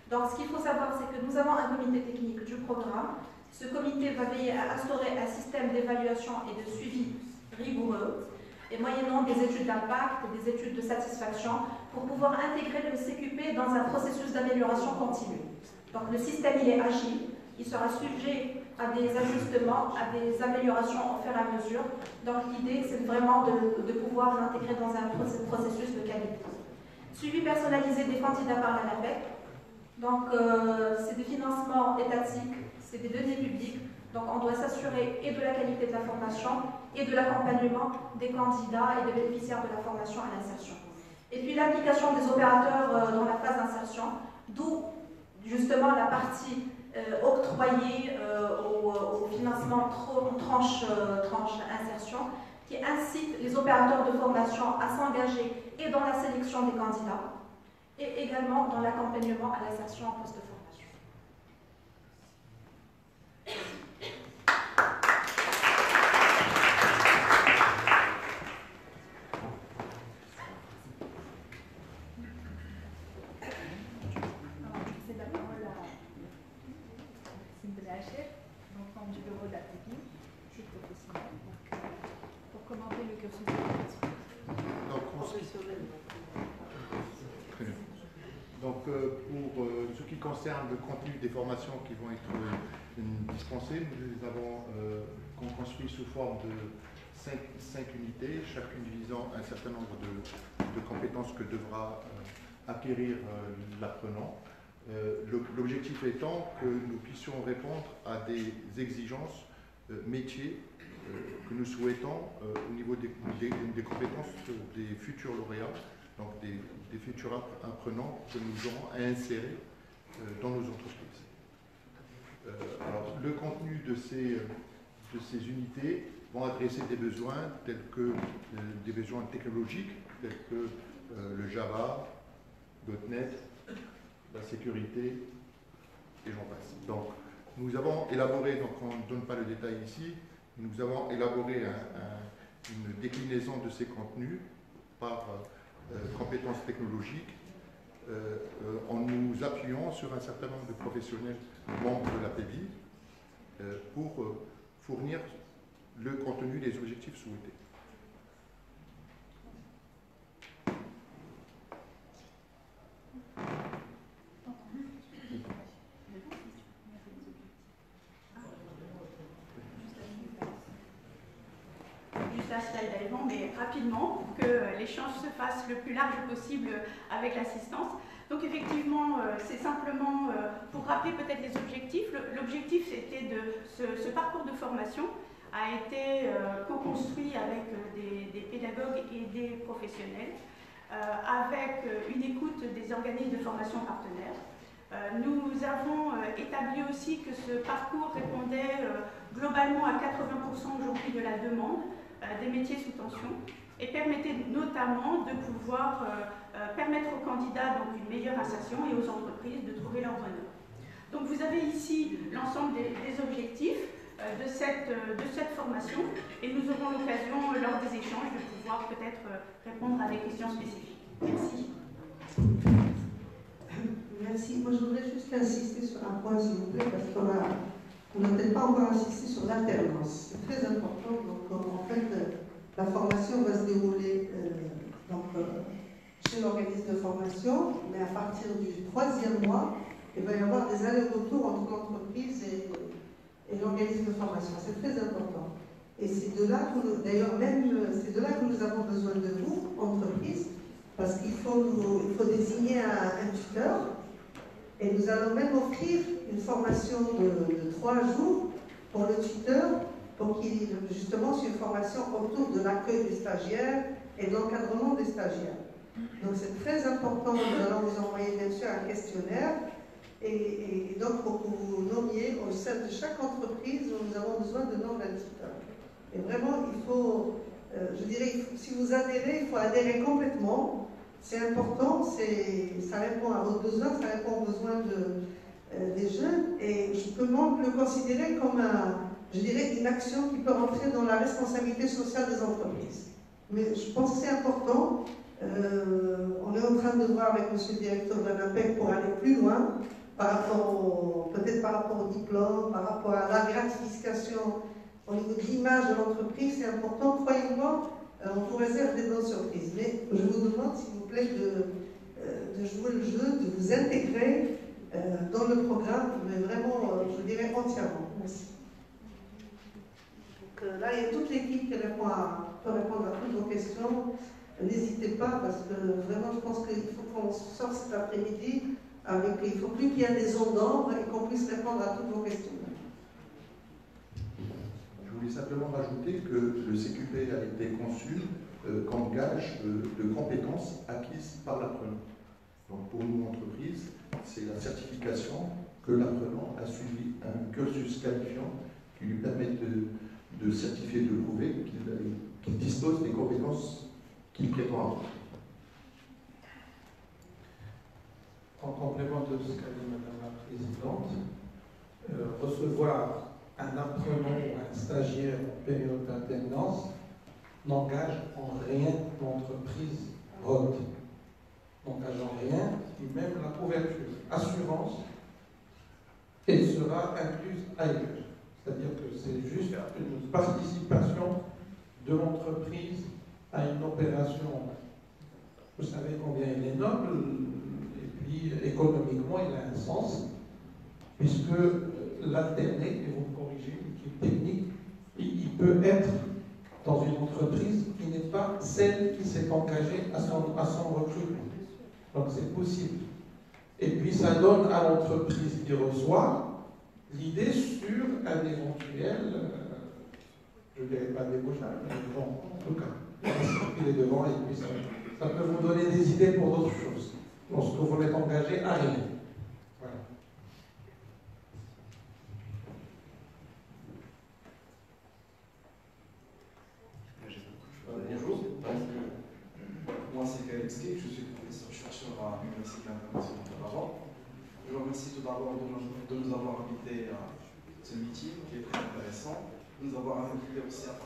Donc, ce qu'il faut savoir, c'est que nous avons un comité technique du programme. Ce comité va veiller à instaurer un système d'évaluation et de suivi rigoureux, et moyennant des études d'impact et des études de satisfaction, pour pouvoir intégrer le CQP dans un processus d'amélioration continue. Donc, le système, il est agile, il sera sujet à des ajustements, à des améliorations au fur et à mesure. Donc, l'idée, c'est vraiment de pouvoir l'intégrer dans un processus de qualité. Suivi personnalisé des candidats par l'ANAPEC. Donc, c'est des financements étatiques, c'est des deniers publics. Donc, on doit s'assurer et de la qualité de la formation et de l'accompagnement des candidats et des bénéficiaires de la formation à l'insertion. Et puis, l'application des opérateurs dans la phase d'insertion, d'où justement la partie octroyée au financement tranche insertion, qui incite les opérateurs de formation à s'engager et dans la sélection des candidats, et également dans l'accompagnement à l'insertion en poste de formation. C'est la parole à Maxime Belacher, membre du bureau de la PEVI, je suis professionnelle, pour commenter le cursus de formation. Donc, pour ce qui concerne le contenu des formations qui vont être dispensées, nous les avons construit sous forme de 5 unités, chacune visant un certain nombre de compétences que devra acquérir l'apprenant. L'objectif étant que nous puissions répondre à des exigences métiers que nous souhaitons au niveau des compétences des futurs lauréats, donc des futurs apprenants que nous aurons à insérer dans nos entreprises. Alors, le contenu de ces unités vont adresser des besoins tels que des besoins technologiques, tels que le Java, .NET, la sécurité, et j'en passe. Donc, nous avons élaboré, donc on ne donne pas le détail ici, nous avons élaboré une déclinaison de ces contenus par compétences technologiques en nous appuyant sur un certain nombre de professionnels membres de la PEBI pour fournir le contenu des objectifs souhaités. Juste la slide avant, mais rapidement, pour que l'échange se fasse le plus large possible avec l'assistance. Donc effectivement, c'est simplement pour rappeler peut-être les objectifs. L'objectif, c'était ce parcours de formation a été co-construit avec des pédagogues et des professionnels, avec une écoute des organismes de formation partenaires. Nous avons établi aussi que ce parcours répondait globalement à 80% aujourd'hui de la demande des métiers sous tension et permettait notamment de pouvoir permettre aux candidats donc, une meilleure insertion et aux entreprises de trouver leur bonheur. Donc vous avez ici l'ensemble des objectifs de cette formation et nous aurons l'occasion lors des échanges de pouvoir peut-être répondre à des questions spécifiques. Merci. Merci. Moi, je voudrais juste insister sur un point, s'il vous plaît, parce qu'on n'a peut-être pas encore insisté sur l'alternance. C'est très important. Donc, en fait, la formation va se dérouler chez l'organisme de formation, mais à partir du 3e mois, il va y avoir des allers-retours entre l'entreprise et l'organisme de formation. C'est très important. Et c'est de là que, d'ailleurs, c'est de là que nous avons besoin de vous, entreprise, parce qu'il faut désigner un tuteur. Et nous allons même offrir une formation de 3 jours pour le tuteur, pour qu'il, justement, c'est une formation autour de l'accueil des stagiaires et de l'encadrement des stagiaires. Donc c'est très important, nous allons vous envoyer bien sûr un questionnaire, et donc pour que vous nommiez au sein de chaque entreprise où nous avons besoin de nom d'un tuteur. Et vraiment, il faut, je dirais, si vous adhérez, il faut adhérer complètement. C'est important, ça répond à vos besoins, ça répond aux besoins des jeunes, et je peux même le considérer comme une action qui peut rentrer dans la responsabilité sociale des entreprises. Mais je pense que c'est important. On est en train de voir avec M. le directeur de l'ANAPEC pour aller plus loin, peut-être par rapport au diplôme, par rapport à la gratification, au niveau de l'image de l'entreprise, c'est important. Croyez-moi, on vous réserve des bonnes surprises. Mais je vous demande, s'il vous plaît, de jouer le jeu, de vous intégrer dans le programme, mais vraiment, je dirais entièrement. Merci. Donc là, il y a toute l'équipe qui peut répondre à toutes vos questions. N'hésitez pas, parce que vraiment, je pense qu'il faut qu'on sorte cet après-midi avec. Il ne faut plus qu'il y ait des ondes d'ombre et qu'on puisse répondre à toutes vos questions. Je voulais simplement rajouter que le CQP a été conçu comme gage de compétences acquises par l'apprenant. Donc pour nous, entreprises, c'est la certification que l'apprenant a suivi un cursus qualifiant qui lui permet de certifier, de prouver qu'il dispose des compétences qu'il prétend avoir. En complément de ce qu'a dit Madame la Présidente, recevoir un apprenant ou un stagiaire en période d'alternance n'engage en rien l'entreprise ROT. N'engage en rien, et même la couverture, assurance, elle sera incluse ailleurs. C'est-à-dire que c'est juste une participation de l'entreprise à une opération. Vous savez combien il est noble, et puis économiquement, il a un sens, puisque l'alterné, et vous me corrigez, qui est technique, il peut être dans une entreprise qui n'est pas celle qui s'est engagée à son recrutement. Donc c'est possible. Et puis ça donne à l'entreprise qui reçoit l'idée sur un éventuel, je ne dirais pas débauchage, mais devant, en tout cas. Il est devant et puis ça peut vous donner des idées pour d'autres choses. Lorsque vous êtes engagé à rien. Voilà. Bonjour, moi c'est Kael Skate, je suis professeur chercheur à l'Université internationale de Rabat. Je vous remercie tout d'abord de nous avoir invités à ce meeting qui est très intéressant, de nous avoir invités aussi à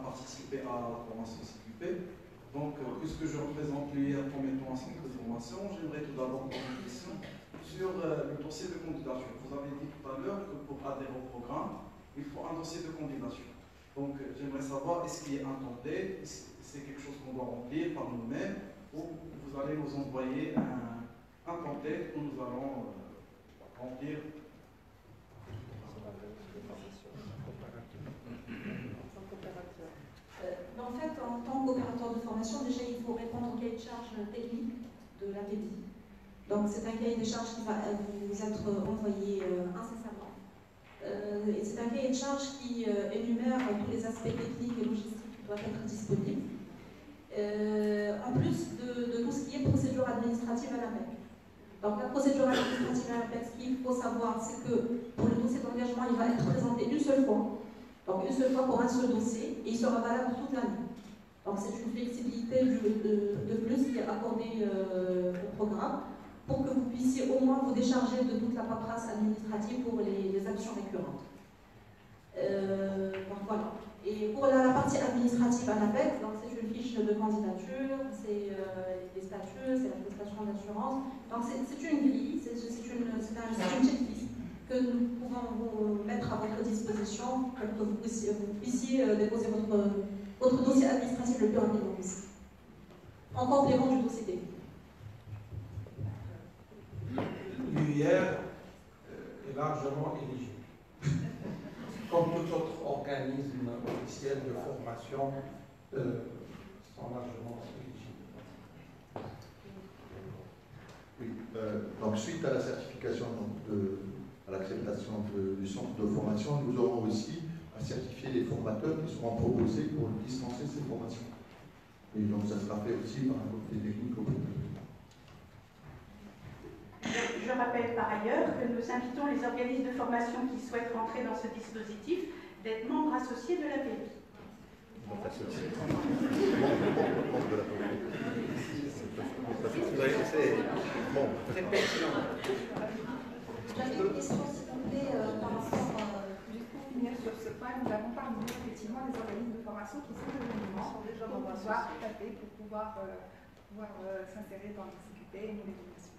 participer à la formation CQP. Donc, puisque je représente l'UIR premier temps en centre de formation, j'aimerais tout d'abord poser une question sur le dossier de candidature. Vous avez dit tout à l'heure que pour adhérer au programme, il faut un dossier de candidature. Donc, j'aimerais savoir, est-ce qu'il est intenté, c'est quelque chose qu'on doit remplir par nous-mêmes, ou vous allez nous envoyer un template où nous allons remplir. En fait, en tant qu'opérateur de formation, déjà, il faut répondre au cahier de charge technique de l'APEDI. Donc, c'est un cahier de charge qui va vous être envoyé incessamment. Et c'est un cahier de charge qui énumère tous les aspects techniques et logistiques qui doivent être disponibles. En plus de tout ce qui est procédure administrative à l'AMEC. Donc la procédure administrative à l'AMEC, ce qu'il faut savoir, c'est que pour le dossier d'engagement, il va être présenté une seule fois. Donc une seule fois pour un seul dossier, et il sera valable toute l'année. Donc c'est une flexibilité de plus qui est accordée au programme, pour que vous puissiez au moins vous décharger de toute la paperasse administrative pour les actions récurrentes. Donc voilà. Et pour la partie administrative à l'APEC, c'est une fiche de candidature, c'est les statuts, c'est l'attestation d'assurance. Donc c'est une grille, c'est une checklist que nous pouvons vous mettre à votre disposition pour que vous puissiez déposer votre dossier administratif le plus rapidement possible. En complément du dossier technique. L'UIR est largement éligible. Comme tout autre organisme officiel de formation, sont largement éligibles. Oui, donc suite à la certification, à l'acceptation du centre de formation, nous aurons aussi à certifier les formateurs qui seront proposés pour dispenser ces formations. Et donc ça sera fait aussi par un comité technique au bout. Je rappelle par ailleurs que nous invitons les organismes de formation qui souhaitent rentrer dans ce dispositif d'être membres associés de l'APEDI. J'avais une question, s'il vous plaît, par rapport juste pour finir sur ce point, nous avons parmi nous effectivement des organismes de formation qui sont devenus membres pour pouvoir taper, pour pouvoir s'insérer dans le CQP et nous les formations.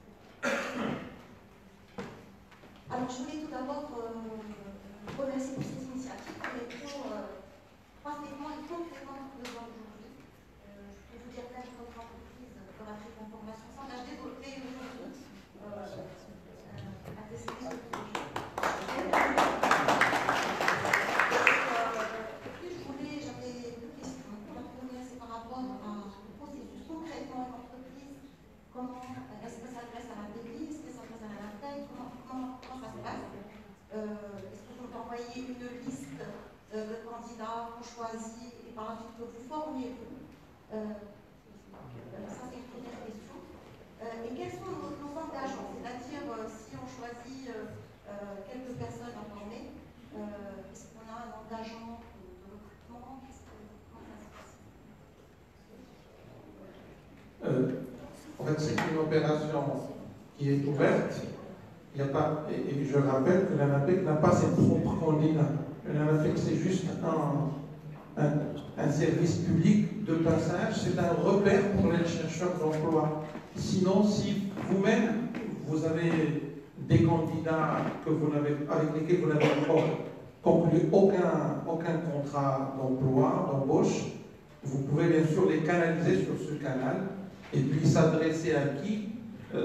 Alors, je voulais tout d'abord remercier pour cette initiative, mais pour pratiquement et concrètement aujourd'hui, je peux vous dire plein d'autres entreprises dans l'Afrique en formation s'engagent dès aujourd'hui à tester ce projet. J'avais deux questions. La première, c'est par rapport au processus. Concrètement, l'entreprise, comment est-ce que ça s'adresse à la PDI, est-ce que ça s'adresse à la taille, comment ça se passe? Est-ce que vous envoyez une liste de candidats qu'on choisit et par la suite que vous formez vous? Ça, c'est une première question. Et quels sont nos engagements? C'est-à-dire, si on choisit quelques personnes à former, est-ce qu'on a un engagement de recrutement? Comment ça se passe? En fait, c'est une opération qui est ouverte. Il n'y a pas, et je rappelle que l'ANAPEC n'a pas ses propres candidats. L'ANAPEC, c'est juste un service public de passage, c'est un repère pour les chercheurs d'emploi. Sinon, si vous-même, vous avez des candidats avec lesquels vous n'avez conclu aucun contrat d'emploi, d'embauche, vous pouvez bien sûr les canaliser sur ce canal et puis s'adresser à qui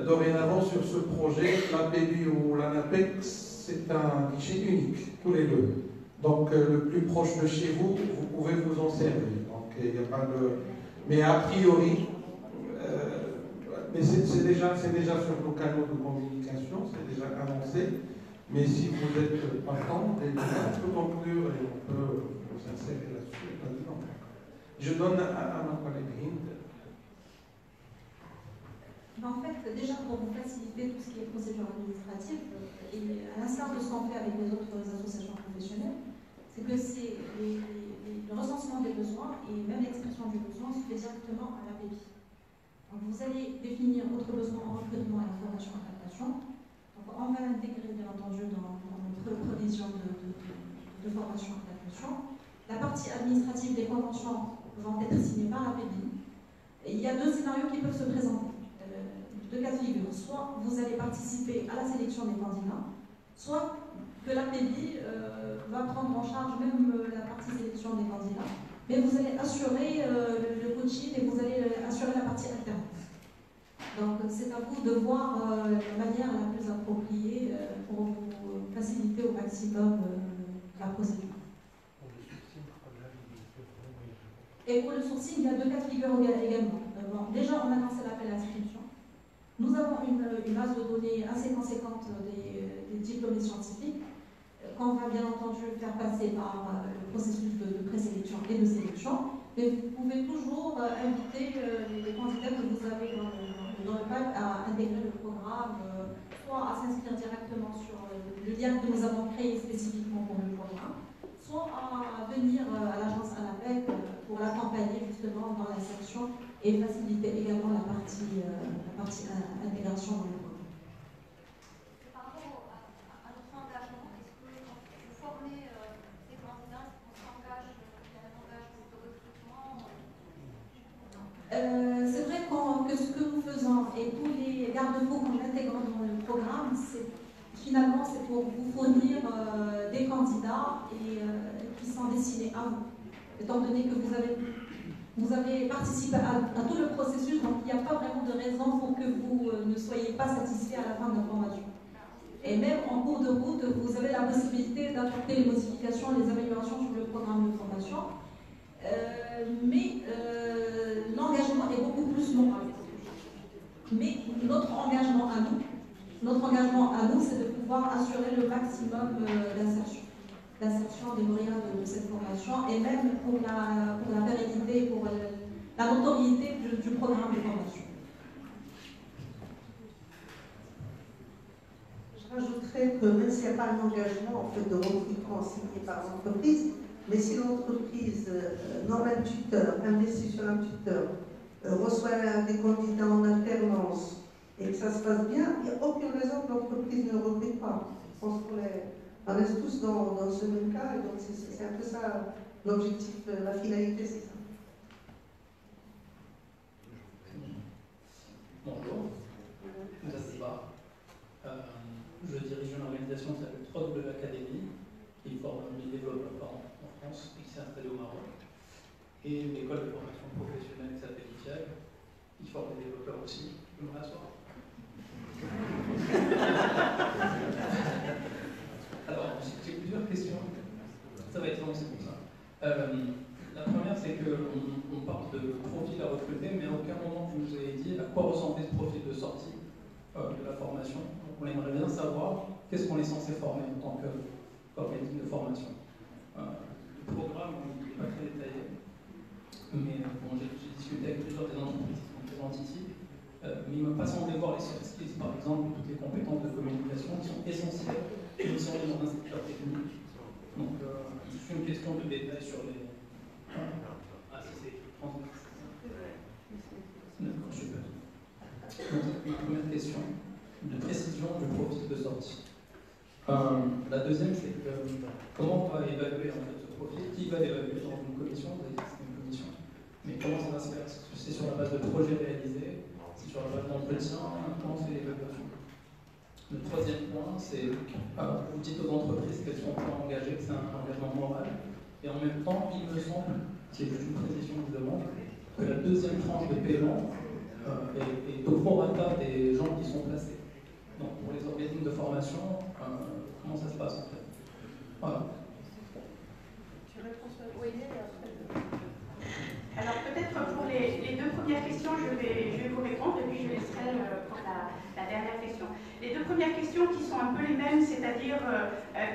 Dorénavant, sur ce projet, l'APB ou l'ANAPEC, c'est un guichet unique, tous les deux. Donc, le plus proche de chez vous, vous pouvez vous en servir. Donc, il n'y a pas de... Mais a priori, mais c'est déjà sur nos canaux de communication, c'est déjà annoncé. Mais si vous êtes partant, on peut conclure et on peut s'insérer là-dessus. Je donne à ma collègue Hind. En fait, déjà pour vous faciliter tout ce qui est procédure administrative, et à l'instar de ce qu'on fait avec les autres associations professionnelles, c'est que le recensement des besoins et même l'expression du besoin se fait directement à l'APB. Donc vous allez définir votre besoin en recrutement et en formation et adaptation. Donc on va l'intégrer bien entendu dans notre provision de formation et adaptation. La partie administrative des conventions vont être signées par l'APB. Il y a deux scénarios qui peuvent se présenter. Deux cas de figure. Soit vous allez participer à la sélection des candidats, soit que l'APB va prendre en charge même la partie sélection des candidats, mais vous allez assurer le coaching et vous allez assurer la partie interne. Donc c'est à vous de voir la manière la plus appropriée pour vous faciliter au maximum la procédure. Et pour le sourcing, il y a deux cas de figure également. Bon, déjà, on a lancé l'appel à l'inscription. Nous avons une base de données assez conséquente des diplômés scientifiques qu'on va bien entendu faire passer par le processus de présélection et de sélection. Mais vous pouvez toujours inviter les candidats que vous avez dans le pack à intégrer le programme, soit à s'inscrire directement sur le lien que nous avons créé spécifiquement pour le programme, soit à venir à l'agence ANAPEC pour l'accompagner justement dans l'insertion et faciliter également la partie intégration dans le programme. Par rapport à notre engagement, est-ce que vous formez des candidats, on s'engage, il y a un engagement de recrutement? C'est vrai que ce que nous faisons et tous les garde-fous qu'on intègre dans le programme, finalement c'est pour vous fournir des candidats qui sont destinés à vous, étant donné que vous avez participé à tout le processus, donc il n'y a pas vraiment de raison pour que vous ne soyez pas satisfait à la fin de la formation. Et même en cours de route, vous avez la possibilité d'apporter les modifications, les améliorations sur le programme de formation. Mais l'engagement est beaucoup plus long. Mais notre engagement à nous, c'est de pouvoir assurer le maximum d'insertion des lauréats de cette formation et même pour la pérennité, pour la notoriété du programme de formation. Je rajouterais que même s'il n'y a pas un engagement en fait, de recrutement signé par l'entreprise, mais si l'entreprise nomme un tuteur, investit sur un tuteur, reçoit des candidats en alternance et que ça se passe bien, il n'y a aucune raison que l'entreprise ne recrute pas. Je pense qu'on reste tous dans ce même cas, et donc c'est un peu ça l'objectif, la finalité, c'est ça. Bonjour, je dirige une organisation qui s'appelle 3W Academy, qui forme les développeurs en France et qui s'est installée au Maroc, et une école de formation professionnelle qui s'appelle IFIAG, qui forme les développeurs aussi. Je me rassois. Alors, j'ai plusieurs questions. Ça va être long, c'est pour ça. La première, c'est qu'on parle de profil à recruter, mais à aucun moment vous nous avez dit à quoi ressemblait ce profil de sortie de la formation. Donc, on aimerait bien savoir qu'est-ce qu'on est censé former en tant qu'organisme de formation. Le programme, il n'est pas très détaillé, mais bon, j'ai discuté avec plusieurs des entreprises qui sont présentes ici, mais il ne m'a pas semblé voir les soft skills, par exemple, toutes les compétences de communication qui sont essentielles et qui sont dans un secteur technique. Donc, juste une question de détail sur les... Ah, si c'est transversal. D'accord, super. Donc, ma première question, de précision du profil de sortie. La deuxième, c'est que comment on va évaluer en fait, ce profil? Qui va l'évaluer dans une commission? Vous avez dit que c'était une commission. Mais comment ça va se faire? C'est sur la base de projets réalisés? C'est sur la base d'entretien? Comment on fait l'évaluation? Le troisième point, c'est vous dites aux entreprises qu'elles sont pas engagées, que c'est un engagement moral. Et en même temps, il me semble, c'est juste une précision que je demande, que la deuxième tranche de paiement et de prorata des gens qui sont placés. Donc pour les organismes de formation, comment ça se passe en fait? Voilà. Tu réponds sur oui, alors peut-être pour les deux premières questions, je vais vous répondre et puis je laisserai pour la dernière question. Les deux premières questions qui sont un peu les mêmes, c'est-à-dire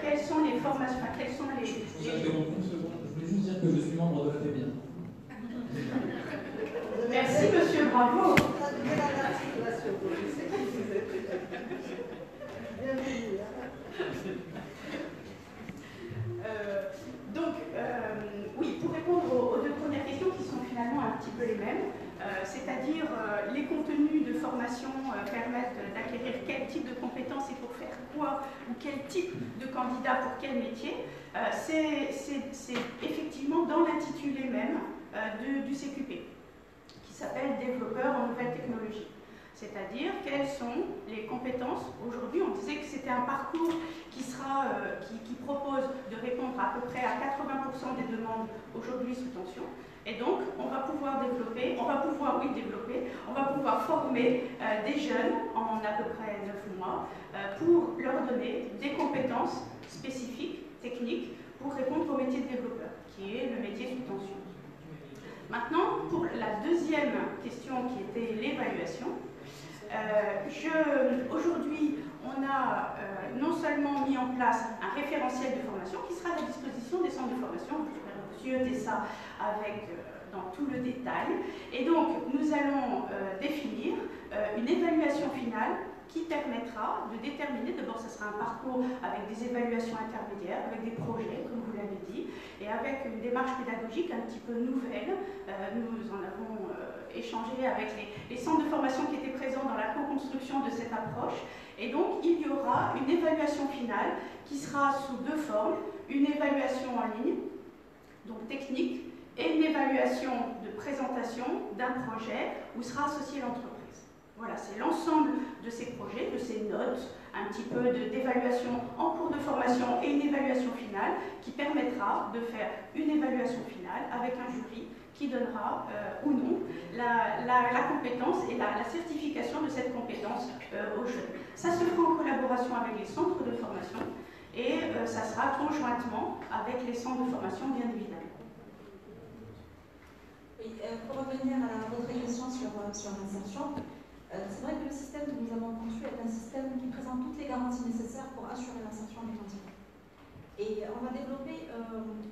quelles sont les formations, enfin, quelles sont les... Je vous interromps une seconde, je voulais juste dire que je suis membre de la PBI. Merci monsieur, bravo. Oui, pour répondre aux deux premières questions qui sont finalement un petit peu les mêmes, c'est-à-dire les contenus de formation permettent d'acquérir quel type de compétences et pour faire quoi, ou quel type de candidat pour quel métier, c'est effectivement dans l'intitulé même du CQP, qui s'appelle développeur en nouvelles technologies. C'est-à-dire quelles sont les compétences. Aujourd'hui, on disait que c'était un parcours qui propose de répondre à peu près à 80% des demandes aujourd'hui sous tension. Et donc, on va pouvoir former des jeunes en à peu près 9 mois pour leur donner des compétences spécifiques, techniques, pour répondre au métier de développeur, qui est le métier sous tension. Maintenant, pour la deuxième question qui était l'évaluation, aujourd'hui, on a non seulement mis en place un référentiel de formation qui sera à la disposition des centres de formation, vous aurez reçu ça dans tout le détail, et donc nous allons définir une évaluation finale qui permettra de déterminer, d'abord ce sera un parcours avec des évaluations intermédiaires, avec des projets, comme vous l'avez dit, et avec une démarche pédagogique un petit peu nouvelle. Nous en avons échangé avec les centres de formation qui étaient présents dans la co-construction de cette approche, et donc il y aura une évaluation finale qui sera sous deux formes, une évaluation en ligne, donc technique, et une évaluation de présentation d'un projet où sera associée l'entreprise. Voilà, c'est l'ensemble de ces projets, de ces notes, un petit peu d'évaluation en cours de formation et une évaluation finale qui permettra de faire une évaluation finale avec un jury qui donnera ou non la compétence et la certification de cette compétence aux jeunes. Ça se fera en collaboration avec les centres de formation et ça sera conjointement avec les centres de formation, bien évidemment. Oui, pour revenir à votre question sur l'insertion, c'est vrai que le système que nous avons conçu est un système qui présente toutes les garanties nécessaires pour assurer l'insertion des candidats. Et on va développer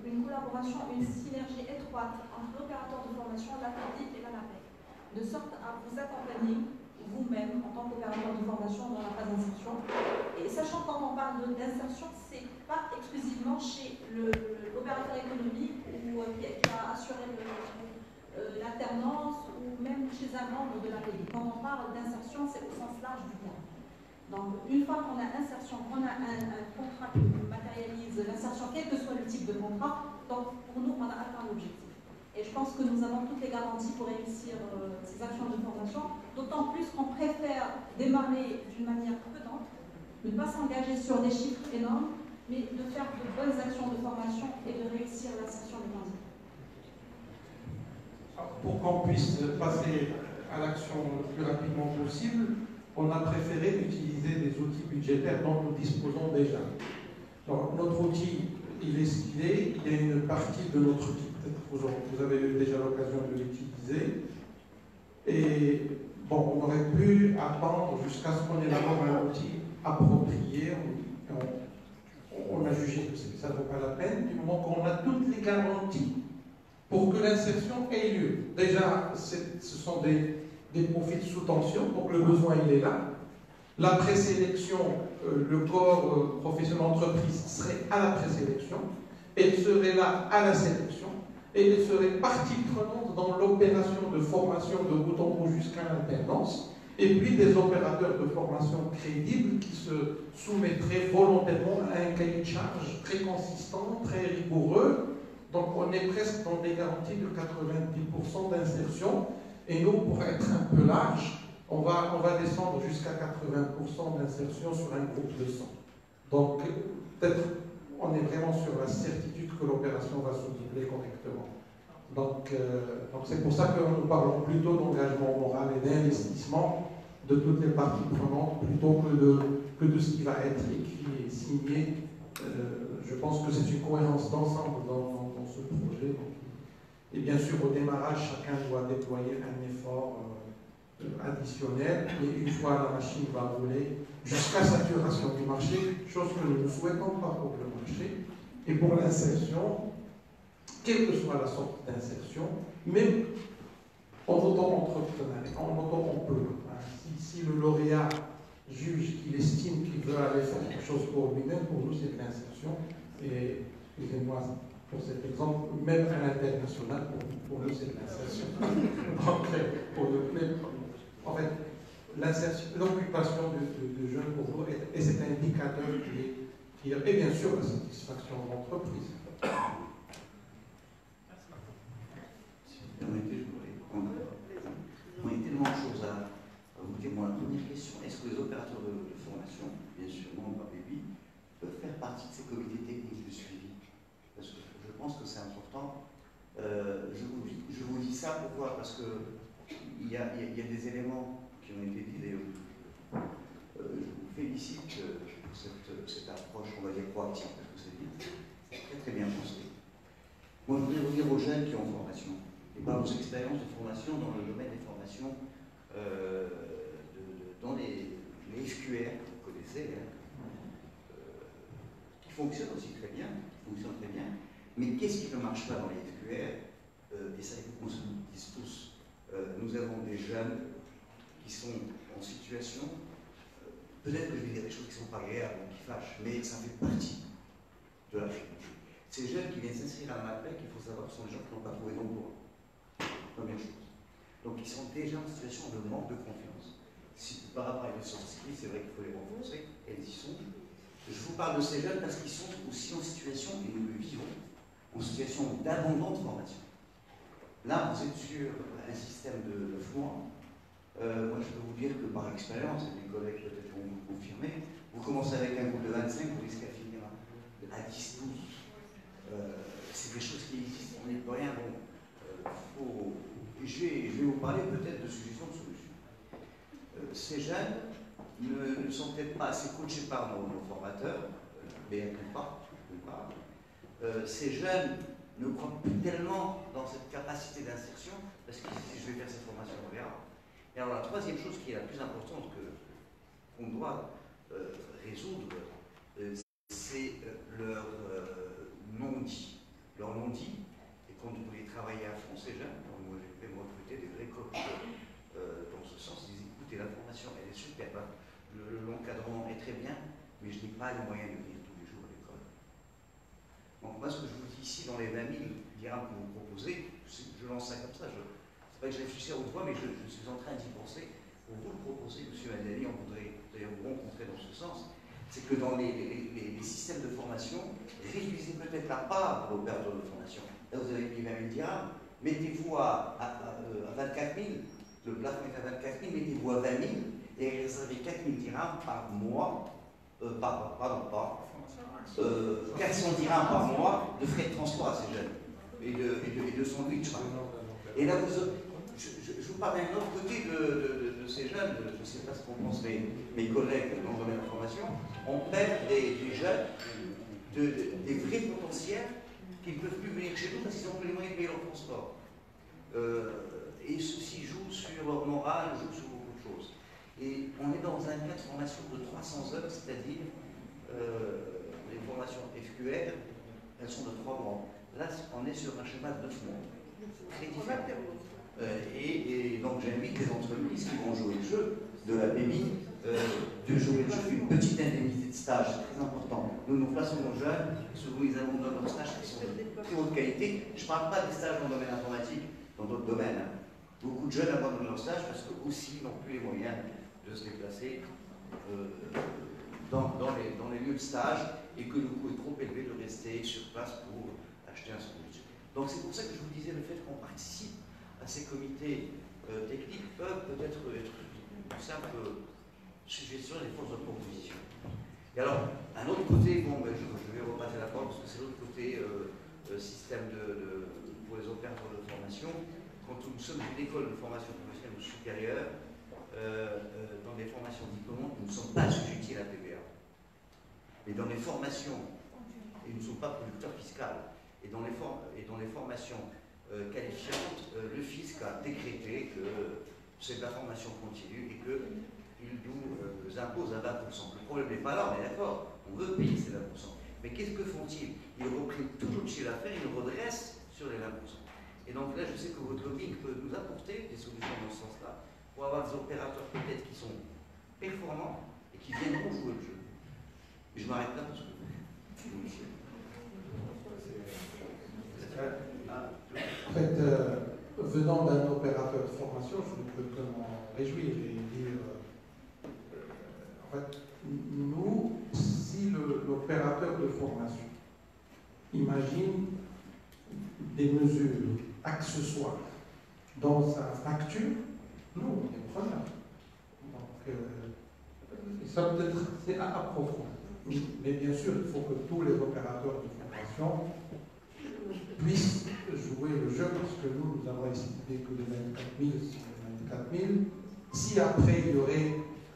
une collaboration, une synergie étroite entre l'opérateur de formation, la PEDI et l'ANAPEC, de sorte à vous accompagner vous-même en tant qu'opérateur de formation dans la phase d'insertion. Et sachant que quand on parle d'insertion, c'est pas exclusivement chez l'opérateur économique ou qui a assuré l'alternance ou même chez un membre de la PEDI. Quand on parle d'insertion, c'est au sens large du terme. Donc, une fois qu'on a insertion, qu'on a un contrat qui matérialise l'insertion, quel que soit le type de contrat, donc pour nous, on a atteint l'objectif. Et je pense que nous avons toutes les garanties pour réussir ces actions de formation, d'autant plus qu'on préfère démarrer d'une manière prudente, de ne pas s'engager sur des chiffres énormes, mais de faire de bonnes actions de formation et de réussir l'insertion des candidats. Pour qu'on puisse passer à l'action le plus rapidement possible, on a préféré utiliser des outils budgétaires dont nous disposons déjà. Alors, notre outil, il est ce qu'il est. Il y a une partie de notre outil, peut-être vous avez eu déjà l'occasion de l'utiliser. Et bon, on aurait pu attendre jusqu'à ce qu'on élabore un outil approprié. On a jugé que ça ne vaut pas la peine, du moment qu'on a toutes les garanties pour que l'insertion ait lieu. Déjà, ce sont des profils sous tension, donc le besoin il est là. La présélection, le corps professionnel d'entreprise serait à la présélection, elle serait là à la sélection, et elle serait partie prenante dans l'opération de formation de bout en bout jusqu'à l'alternance, et puis des opérateurs de formation crédibles qui se soumettraient volontairement à un cahier de charge très consistant, très rigoureux. Donc on est presque dans des garanties de 90% d'insertion. Et nous, pour être un peu large, on va descendre jusqu'à 80% d'insertion sur un groupe de 100. Donc peut-être on est vraiment sur la certitude que l'opération va se doubler correctement. Donc c'est pour ça que nous parlons plutôt d'engagement moral et d'investissement de toutes les parties prenantes plutôt que de ce qui va être écrit et signé. Je pense que c'est une cohérence d'ensemble dans ce projet. Et bien sûr, au démarrage, chacun doit déployer un effort additionnel, et une fois la machine va rouler jusqu'à saturation du marché, chose que nous ne souhaitons pas pour le marché. Et pour l'insertion, quelle que soit la sorte d'insertion, même en auto-entrepreneuriat, en auto-emploi. Si le lauréat juge qu'il estime qu'il veut aller faire quelque chose pour lui-même, pour nous c'est de l'insertion. Et excusez-moi pour cet exemple, même à l'international, pour nous c'est de l'insertion. En fait, l'occupation de jeunes pour nous est cet indicateur qui est, et bien sûr la satisfaction de l'entreprise. Permettez, je voudrais répondre. Il y a tellement de choses à vous dire. Moi, la première question, est-ce que les opérateurs de formation, bien sûr, non, pas baby, peuvent faire partie de ces comités techniques de suivi? Parce que je pense que c'est important. Je vous dis ça pourquoi? Parce que il y a des éléments qui ont été dit d'ailleurs. Je vous félicite pour cette approche, on va dire proactive, parce que c'est bien. C'est très très bien pensé. Moi, je voudrais revenir aux jeunes qui ont formation et par vos expériences de formation dans le domaine des formations, dans les SQR, que vous connaissez, qui fonctionnent aussi très bien, mais qu'est-ce qui ne marche pas dans les SQR? Et ça, il faut qu'on se le dise tous. Nous avons des jeunes qui sont en situation, peut-être que je vais dire des choses qui ne sont pas agréables ou qui fâchent, mais ça fait partie de la réalité. Ces jeunes qui viennent s'inscrire à la MAPEC, il faut savoir que ce sont des gens qui n'ont pas trouvé d'emploi. Première chose. Donc ils sont déjà en situation de manque de confiance. Par rapport à les soft skills, c'est vrai qu'il faut les renforcer, elles y sont. Je vous parle de ces jeunes parce qu'ils sont aussi en situation, et nous le vivons, en situation d'abandon de formation. Là, vous êtes sur un système de 9 mois. Moi, je peux vous dire que par expérience, et mes collègues peut-être vont vous le confirmer, vous commencez avec un groupe de 25, vous risquez à finir à 10-12. C'est des choses qui existent, on n'est pas rien. Bon, je vais vous parler peut-être de suggestions de solutions. Ces jeunes ne sont peut-être pas assez coachés par nos formateurs, mais pas. Ces jeunes ne croient plus tellement dans cette capacité d'insertion, parce que si je vais faire cette formation, on verra. Et alors la troisième chose qui est la plus importante qu'on doit résoudre, c'est leur non-dit. Leur non-dit, et quand vous voulez travailler à fond, ces jeunes, moi j'ai fait me recruter des vrais coachs dans ce sens, ils disent écoutez, la formation elle est superbe, l'encadrement est très bien, mais je n'ai pas les moyens de venir tous les jours à l'école. Donc moi ce que je vous dis ici dans les 20 000 dirhams que vous proposez, je lance ça comme ça, c'est pas que je réfléchis à haute voix, mais je suis en train d'y penser. Pour vous le proposer, M. Adali, on voudrait d'ailleurs vous rencontrer dans ce sens, c'est que dans les systèmes de formation, réduisez peut-être la part de l'opérateur de formation. Là, vous avez mis 20 000 dirhams, mettez-vous à 24 000, le plafond est à 24 000, mettez-vous à 20 000 et réservez 4 000 dirhams par mois, 400 dirhams par mois de frais de transport à ces jeunes et de sandwich. Et là, je vous parle d'un autre côté de ces jeunes, je ne sais pas ce qu'en pensent mes collègues dans le domaine de la formation, on perd des jeunes, des vrais potentiels qui ne peuvent plus venir chez nous parce qu'ils n'ont plus les moyens de payer leur transport. Et ceci joue sur leur morale, joue sur beaucoup de choses. Et on est dans un cas de formation de 300 heures, c'est-à-dire les formations FQR, elles sont de 3 mois. Là, on est sur un schéma de 9 mois. Très différent. Et donc j'invite les entreprises qui vont jouer le jeu de la PMI de jouer le jeu une petite indemnité de stage, c'est très important. Nous plaçons nos jeunes, souvent ils abandonnent leurs stages qui sont de très haute qualité. Je ne parle pas des stages dans le domaine informatique, dans d'autres domaines. Beaucoup de jeunes abandonnent leurs stages parce qu'eux aussi n'ont plus les moyens de se déplacer dans les lieux de stage et que le coût est trop élevé de rester sur place pour acheter un sandwich. Donc c'est pour ça que je vous disais le fait qu'on participe à ces comités techniques peuvent peut-être être une simple suggestion des forces de proposition. Et alors, un autre côté, bon, je vais repasser la porte parce que c'est l'autre côté système de pour les opérateurs de formation, quand nous sommes une école de formation professionnelle ou supérieure, dans des formations diplômantes, nous ne sommes pas assujettis à la TVA. Mais dans les formations, et nous ne sommes pas producteurs fiscaux, et dans les formations qualifiantes, le fisc a décrété que c'est de la formation continue et qu'il nous impose à 20%. Le problème n'est pas là, on est d'accord, on veut payer ces 20%. Mais qu'est-ce que font-ils? Ils reprennent tout notre chiffre d'affaires, ils nous redressent sur les 20%. Et donc là, je sais que votre lobbying peut nous apporter des solutions dans ce sens-là, pour avoir des opérateurs peut-être qui sont performants et qui viendront jouer le jeu. Et je m'arrête là parce que... En fait, venant d'un opérateur de formation, je ne peux que m'en réjouir et dire, en fait, nous, si l'opérateur de formation imagine des mesures accessoires dans sa facture, nous, on est preneurs. Donc, ça peut-être, c'est à approfondir. Mais bien sûr, il faut que tous les opérateurs de formation puissent jouer le jeu, parce que nous avons estimé que les 24 000, c'est 24 000. Si après,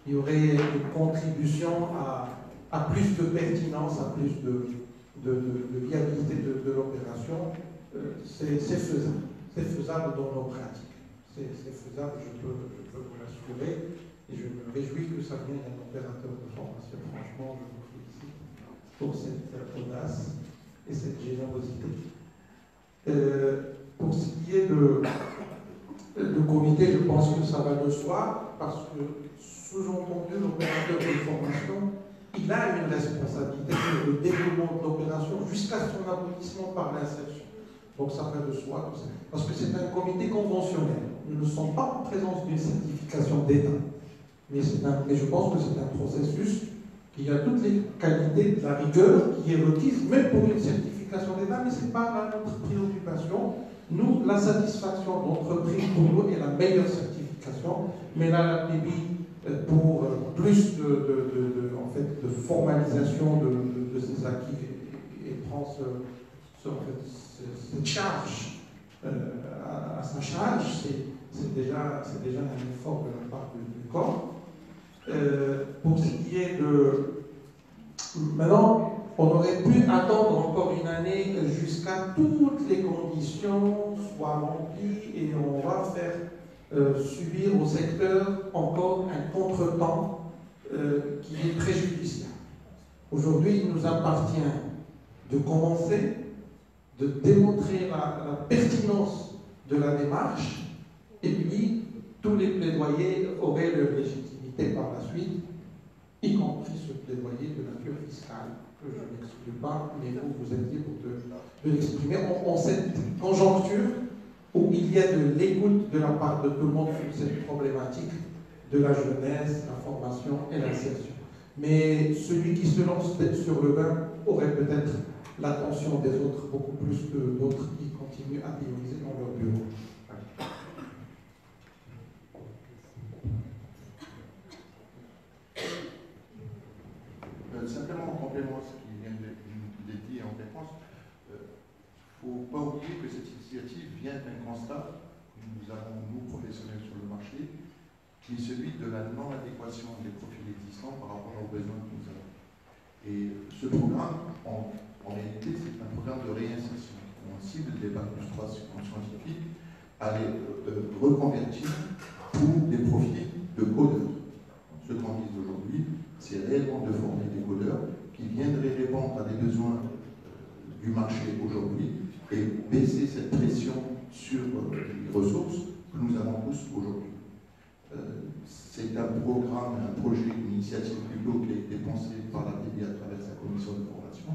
il y aurait une contribution à plus de pertinence, à plus de viabilité de l'opération, c'est faisable. C'est faisable dans nos pratiques. C'est faisable, je peux vous l'assurer. Et je me réjouis que ça vienne d'un opérateur de formation. Franchement, je vous félicite pour cette audace et cette générosité. Pour ce qui est de comité, je pense que ça va de soi, parce que, sous-entendu, l'opérateur de formation, il a une responsabilité sur le développement de l'opération jusqu'à son aboutissement par l'insertion. Donc ça va de soi, parce que c'est un comité conventionnel. Nous ne sommes pas en présence d'une certification d'État. Mais je pense que c'est un processus qui a toutes les qualités de la rigueur qui est requise, même pour une certification d'État, mais ce n'est pas notre préoccupation. Nous, la satisfaction d'entreprise pour nous est la meilleure certification, mais là, la PBI, pour plus de formalisation de ces acquis et prend cette charge à sa charge, c'est déjà un effort de la part du corps. Pour ce qui est de... Maintenant, on aurait pu attendre encore une année jusqu'à toutes les conditions soient remplies et on va faire subir au secteur encore un contretemps qui est préjudiciable. Aujourd'hui, il nous appartient de commencer, de démontrer la pertinence de la démarche, et puis tous les plaidoyers auraient leur légitimité par la suite, y compris ce plaidoyer de nature fiscale, que je n'exclus pas, mais vous êtes libre de l'exprimer en cette conjoncture où il y a de l'écoute de la part de tout le monde sur cette problématique de la jeunesse, la formation et l'insertion. Mais celui qui se lance sur le bain aurait peut-être l'attention des autres beaucoup plus que d'autres qui continuent à théoriser dans leur bureau. Simplement en complément à ce qui vient d'être dit en réponse, il ne faut pas oublier que cette initiative vient d'un constat que nous avons, nous, professionnels sur le marché, qui est celui de la non-adéquation des profils existants par rapport aux besoins que nous avons. Et ce programme, en réalité, c'est un programme de réinsertion. On cible des bacs plus 3 scientifiques à les reconvertir pour des profils de codeurs. Ce qu'on vise aujourd'hui, c'est réellement de former des codeurs qui viendraient répondre à des besoins du marché aujourd'hui et baisser cette pression sur les ressources que nous avons tous aujourd'hui. C'est un programme, un projet, une initiative plutôt qui a été pensée par la PBI à travers sa commission de formation.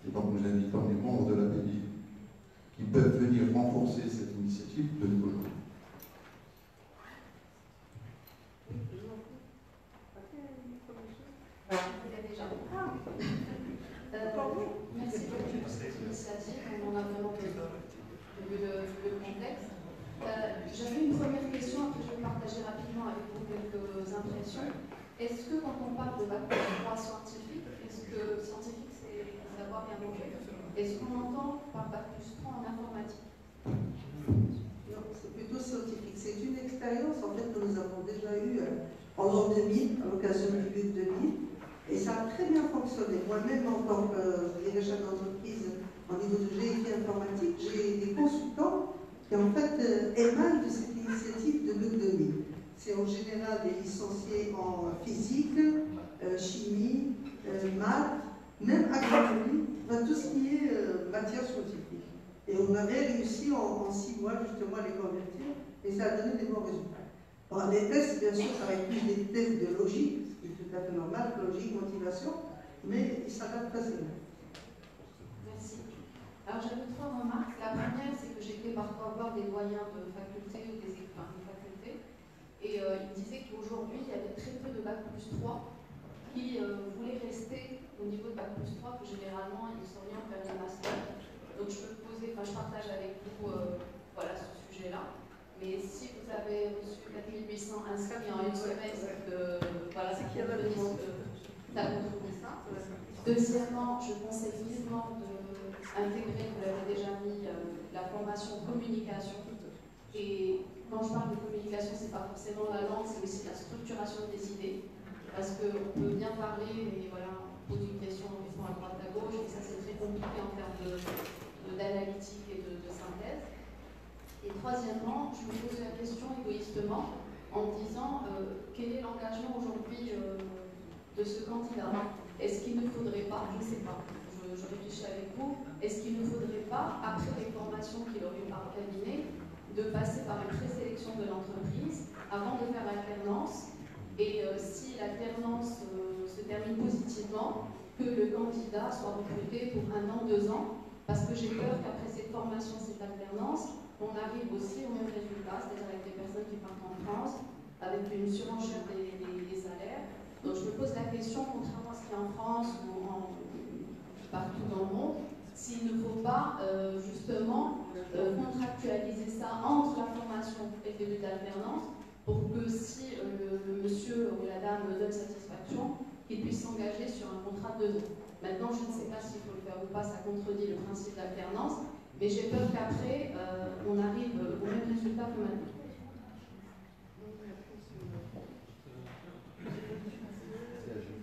Et donc nous invitons les membres de la PBI qui peuvent venir renforcer cette initiative de nous rejoindre. Merci pour cette initiative. On a vraiment vu le contexte. J'avais une première question, après je vais partager rapidement avec vous quelques impressions. Est-ce que quand on parle de bac plus 3 scientifique, est-ce que scientifique c'est savoir et un mauvais, est-ce qu'on entend par bac plus 3 en informatique? c'est plutôt scientifique. C'est une expérience en fait que nous avons déjà eue en l'an 2000, à l'occasion du but 2000, et ça a très bien fonctionné. Moi-même, en tant que chef d'entreprise au niveau de GFI informatique, j'ai des consultants qui en fait émanent de cette initiative de but 2000. C'est en général des licenciés en physique, chimie, maths, même agronomie, enfin, tout ce qui est matière scientifique. Et on avait réussi en 6 mois justement à les convertir et ça a donné des bons résultats. Alors, les tests, bien sûr, ça va être plus des tests de logique, ce qui est tout à fait normal, logique, motivation, mais ils s'adaptent assez bien. Merci. Alors j'avais 3 remarques. La première, c'est que j'étais parfois voir des doyens de faculté ou des écoles de faculté, et ils me disaient qu'aujourd'hui, il y avait très peu de Bac+3 qui voulaient rester au niveau de Bac+3, que généralement, ils s'orientent vers le master. Donc je peux poser, enfin je partage avec vous voilà, ce sujet-là. Mais si vous avez reçu 4800 inscrits en une semaine, voilà, c'est qu'il y a de ça. Deuxièmement, je conseille vivement d'intégrer, vous l'avez déjà mis, la formation communication. Et quand je parle de communication, ce n'est pas forcément la langue, c'est aussi la structuration des idées. Parce qu'on peut bien parler, mais voilà, on pose une question, on répond à droite à gauche, et ça c'est très compliqué en termes d'analytique et de synthèse. Et troisièmement, je me pose la question égoïstement en me disant quel est l'engagement aujourd'hui de ce candidat. Est-ce qu'il ne faudrait pas, je ne sais pas, je réfléchis avec vous, est-ce qu'il ne faudrait pas, après les formations qu'il aurait par cabinet, de passer par une présélection de l'entreprise avant de faire l'alternance, et si l'alternance se termine positivement, que le candidat soit recruté pour 1 an, 2 ans, parce que j'ai peur qu'après cette formation, cette alternance, on arrive aussi au même résultat, c'est-à-dire avec des personnes qui partent en France, avec une surenchère des salaires. Donc je me pose la question, contrairement à ce qu'il y a en France ou partout dans le monde, s'il ne faut pas justement contractualiser ça entre la formation et le début de l'alternance, pour que si le monsieur ou la dame donne satisfaction, qu'il puisse s'engager sur un contrat de 2 ans. Maintenant, je ne sais pas s'il faut le faire ou pas, ça contredit le principe d'alternance, mais j'ai peur qu'après, on arrive au même résultat que maintenant.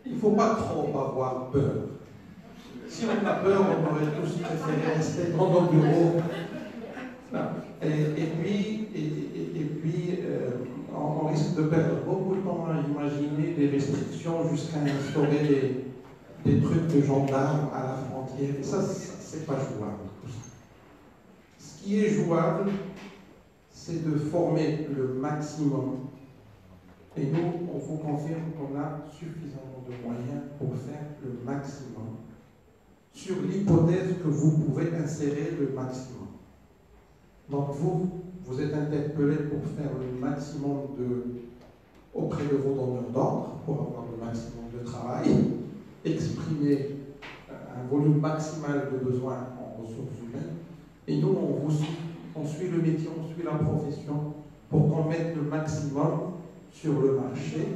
Il ne faut pas trop avoir peur. Si on a peur, on aurait tous préféré rester dans nos bureaux. Et puis, on risque de perdre beaucoup de temps à imaginer des restrictions jusqu'à instaurer des trucs de gendarmes à la frontière. Et ça c'est pas jouable. Ce qui est jouable, c'est de former le maximum. Et nous, on vous confirme qu'on a suffisamment de moyens pour faire le maximum, sur l'hypothèse que vous pouvez insérer le maximum. Donc vous êtes interpellé pour faire le maximum auprès de vos donneurs d'ordre, pour avoir le maximum de travail, exprimer un volume maximal de besoins en ressources humaines. Et nous, on suit le métier, on suit la profession pour qu'on mette le maximum sur le marché.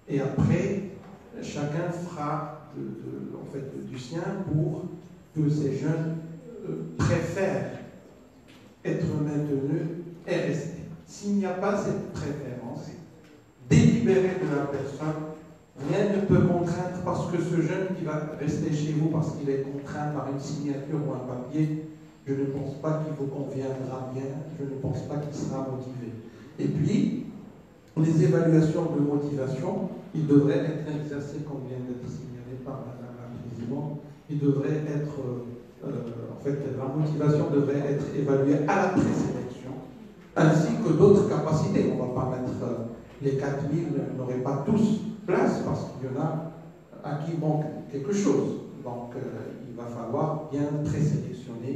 Et après, chacun fera en fait, du sien pour que ces jeunes préfèrent être maintenus et rester. S'il n'y a pas cette préférence délibérée de la personne, rien ne peut contraindre, parce que ce jeune qui va rester chez vous parce qu'il est contraint par une signature ou un papier, je ne pense pas qu'il vous conviendra bien, je ne pense pas qu'il sera motivé. Et puis, les évaluations de motivation, ils devraient être exercées, comme vient d'être signalé par Madame la Présidente, ils devraient être, en fait, la motivation devrait être évaluée à la présélection, ainsi que d'autres capacités. On ne va pas mettre les 4000, n'auraient pas tous place, parce qu'il y en a à qui manque quelque chose. Donc, il va falloir bien présélectionner,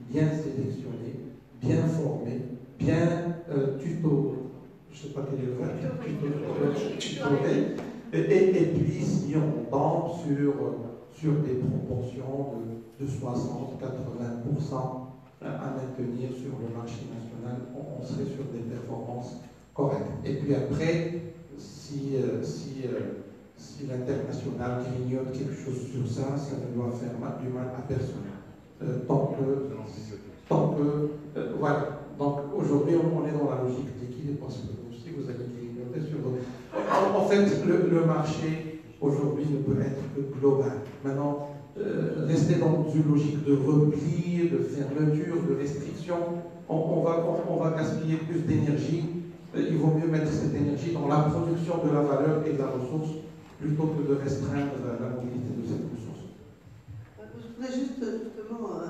bien sélectionner, bien former, bien je ne sais pas quel est le verbe, tutorer, et puis si on tombe sur des proportions de 60-80% à maintenir sur le marché national, on serait sur des performances correctes. Et puis après, si l'international grignote quelque chose sur ça, ça ne doit faire du mal à personne. Tant que voilà. Donc aujourd'hui, on est dans la logique d'équilibre, parce que si vous avez équilibré sur... En fait, le marché aujourd'hui ne peut être que global. Maintenant, rester dans une logique de repli, de fermeture, de restriction, on va gaspiller plus d'énergie. Il vaut mieux mettre cette énergie dans la production de la valeur et de la ressource plutôt que de restreindre la mobilité de cette ressource. Je voudrais juste, justement,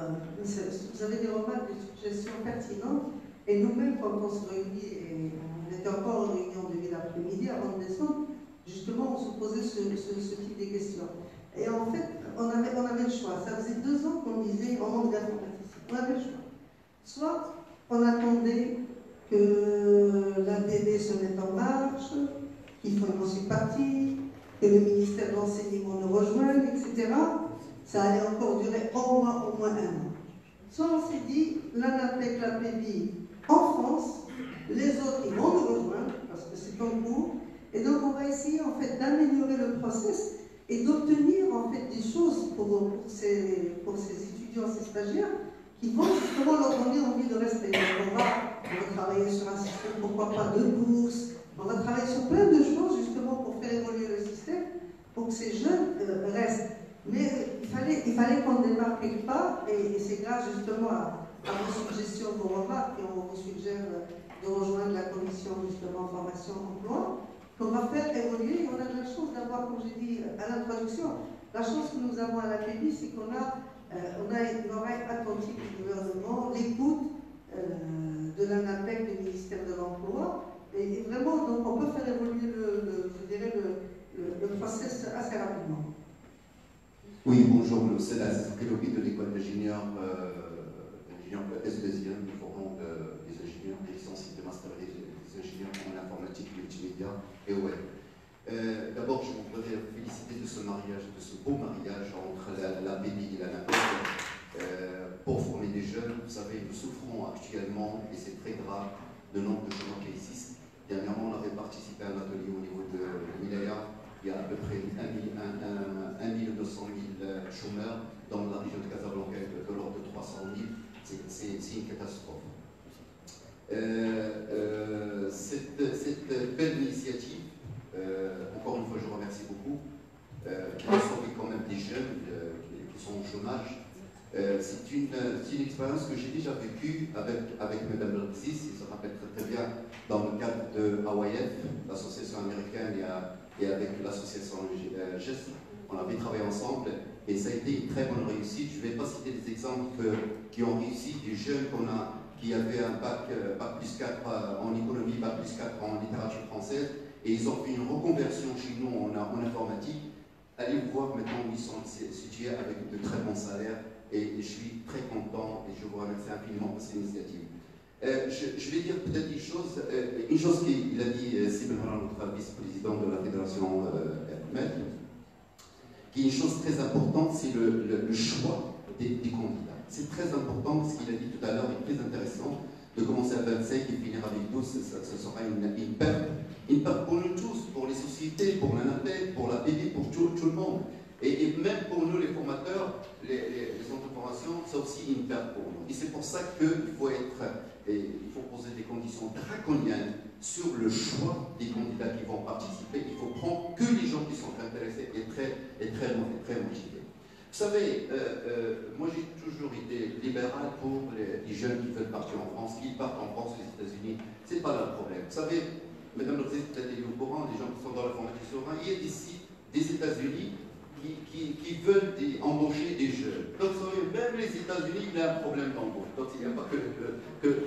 vous avez des remarques, des suggestions pertinentes, et nous-mêmes, quand on se réunit, et on était encore en réunion de l'après-midi avant de descendre, justement, on se posait ce type de questions. Et en fait, on avait le choix. Ça faisait 2 ans qu'on disait on manque d'informaticiens. On avait le choix. Soit on attendait que l'ADD se mette en marche, qu'il faut une ensuite partie, que le ministère de l'Enseignement nous rejoigne, etc. Ça allait encore durer au moins 1 an. Soit on s'est dit, l'ANAPEC, la PEBI en France, les autres ils vont nous rejoindre, parce que c'est en cours, et donc on va essayer en fait d'améliorer le process et d'obtenir en fait des choses pour ces étudiants, ces stagiaires, qui vont justement leur donner envie de rester. Donc on va travailler sur un système, pourquoi pas, de bourse, on va travailler sur plein de choses justement pour faire évoluer le système, pour que ces jeunes restent. Mais il fallait qu'on démarre quelque part, et c'est grâce justement à vos suggestions, vos remarques, et on vous suggère de rejoindre la commission justement formation-emploi, qu'on va faire évoluer. On a de la chance d'avoir, comme j'ai dit à l'introduction, la chance que nous avons à la PEBI, c'est qu'on a une oreille attentive du gouvernement, l'écoute de l'ANAPEC, du ministère de l'Emploi, et vraiment, donc, on peut faire évoluer le process assez rapidement. Oui, bonjour, c'est la Kélobi de l'école d'ingénieurs SDSIEN, du Forum des ingénieurs, des licenciés de master et des ingénieurs en informatique, multimédia et web. D'abord, je voudrais féliciter de ce mariage, de ce beau mariage entre la PEBI et la NAPEC pour former des jeunes. Vous savez, nous souffrons actuellement, et c'est très grave, de nombre de chômeurs qui existent. Dernièrement, on avait participé à un atelier au niveau de Milaya. Il y a à peu près 1 200 000 chômeurs dans la région de Casablanca, de l'ordre de 300 000. C'est une catastrophe. Cette belle initiative, encore une fois, je remercie beaucoup, qui a sauvé quand même des jeunes qui sont au chômage. C'est une expérience que j'ai déjà vécue avec Mme Lordzis, il se rappelle très bien, dans le cadre de AYF, l'association américaine, et avec l'association GEST. On avait travaillé ensemble et ça a été une très bonne réussite. Je ne vais pas citer des exemples qui ont réussi, des jeunes qui avaient un bac plus 4 en économie, bac plus 4 en littérature française, et ils ont fait une reconversion chez nous en informatique. Allez voir maintenant où ils sont situés avec de très bons salaires, et je suis très content et je vous remercie infiniment pour cette initiative. Je vais dire peut-être une chose qu'il a dit Sibel Haran, notre vice-président de la fédération MED, qui est une chose très importante, c'est le choix des candidats. C'est très important, ce qu'il a dit tout à l'heure est très intéressant, de commencer à 25 et finir avec 12, ce sera une perte. Une perte pour nous tous, pour les sociétés, pour l'ANAPEC, pour la PEBI, pour tout le monde. Et même pour nous, les formateurs, les centres de formation, c'est aussi une perte pour nous. Et c'est pour ça qu'il faut poser des conditions draconiennes sur le choix des candidats qui vont participer. Il faut prendre que les gens qui sont intéressés et très motivés. Vous savez, moi j'ai toujours été libéral pour les jeunes qui veulent partir en France, qui partent en France, aux États-Unis. C'est pas le problème. Vous savez, Madame le Président, peut-être est au courant, les gens qui sont dans la formation souveraine, il y a des sites des États-Unis qui veulent embaucher des jeunes. Donc, même les États-Unis, il y a un problème d'embauche. Donc, il n'y a pas que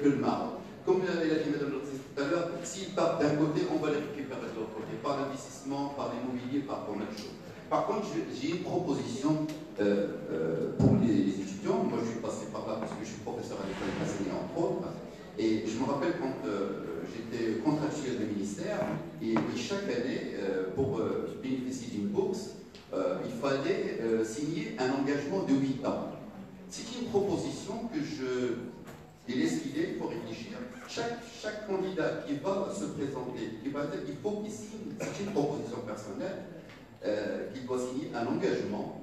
le Maroc. Comme l'a dit Mme Lordzis tout à l'heure, s'ils partent d'un côté, on va les récupérer de l'autre côté, par l'investissement, par l'immobilier, par plein de choses. Par contre, j'ai une proposition pour les étudiants. Moi, je suis passé par là parce que je suis professeur à l'école d'enseignement, entre autres. Et je me rappelle quand j'étais contractuel du ministère, et chaque année, pour bénéficier d'une bourse, il fallait signer un engagement de 8 ans. C'est une proposition que je laisse filer, il faut réfléchir. Chaque candidat qui va se présenter, il faut qu'il signe, c'est une proposition personnelle, qu'il doit signer un engagement,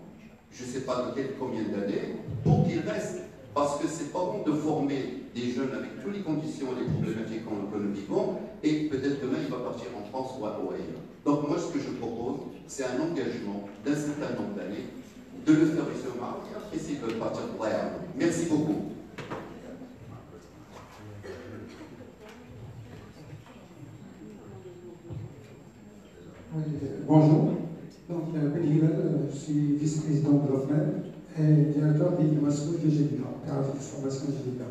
je ne sais pas de combien d'années, pour qu'il reste Parce que c'est pas bon de former des jeunes avec toutes les conditions et les problématiques que nous vivons, et peut-être demain il va partir en France ou ailleurs. Donc moi, ce que je propose, c'est un engagement d'un certain nombre d'années, de le faire ici au Maroc, et après s'ils veulent partir pour ailleurs. Merci beaucoup. Oui, bonjour, donc Ben Hillel, je suis vice-président de l'OFMED et directeur d'innovation de GDA, cadre de formation GDA.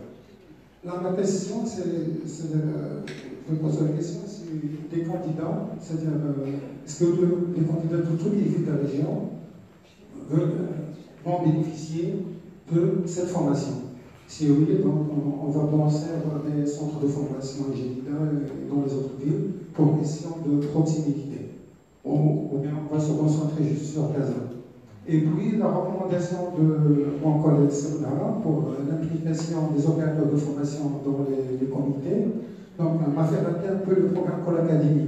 Là, ma question, je pose la question, c'est des candidats, c'est-à-dire, est-ce que les candidats de toutes les villes de la région vont bénéficier de cette formation? Si oui, donc on va penser à des centres de formation à GDA dans les autres villes pour question de proximité. Ou bien on va se concentrer juste sur Gaza. Et puis la recommandation de mon collègue Serna pour l'implication des opérateurs de formation dans les comités, donc m'a fait rappeler un peu le programme Col Academy.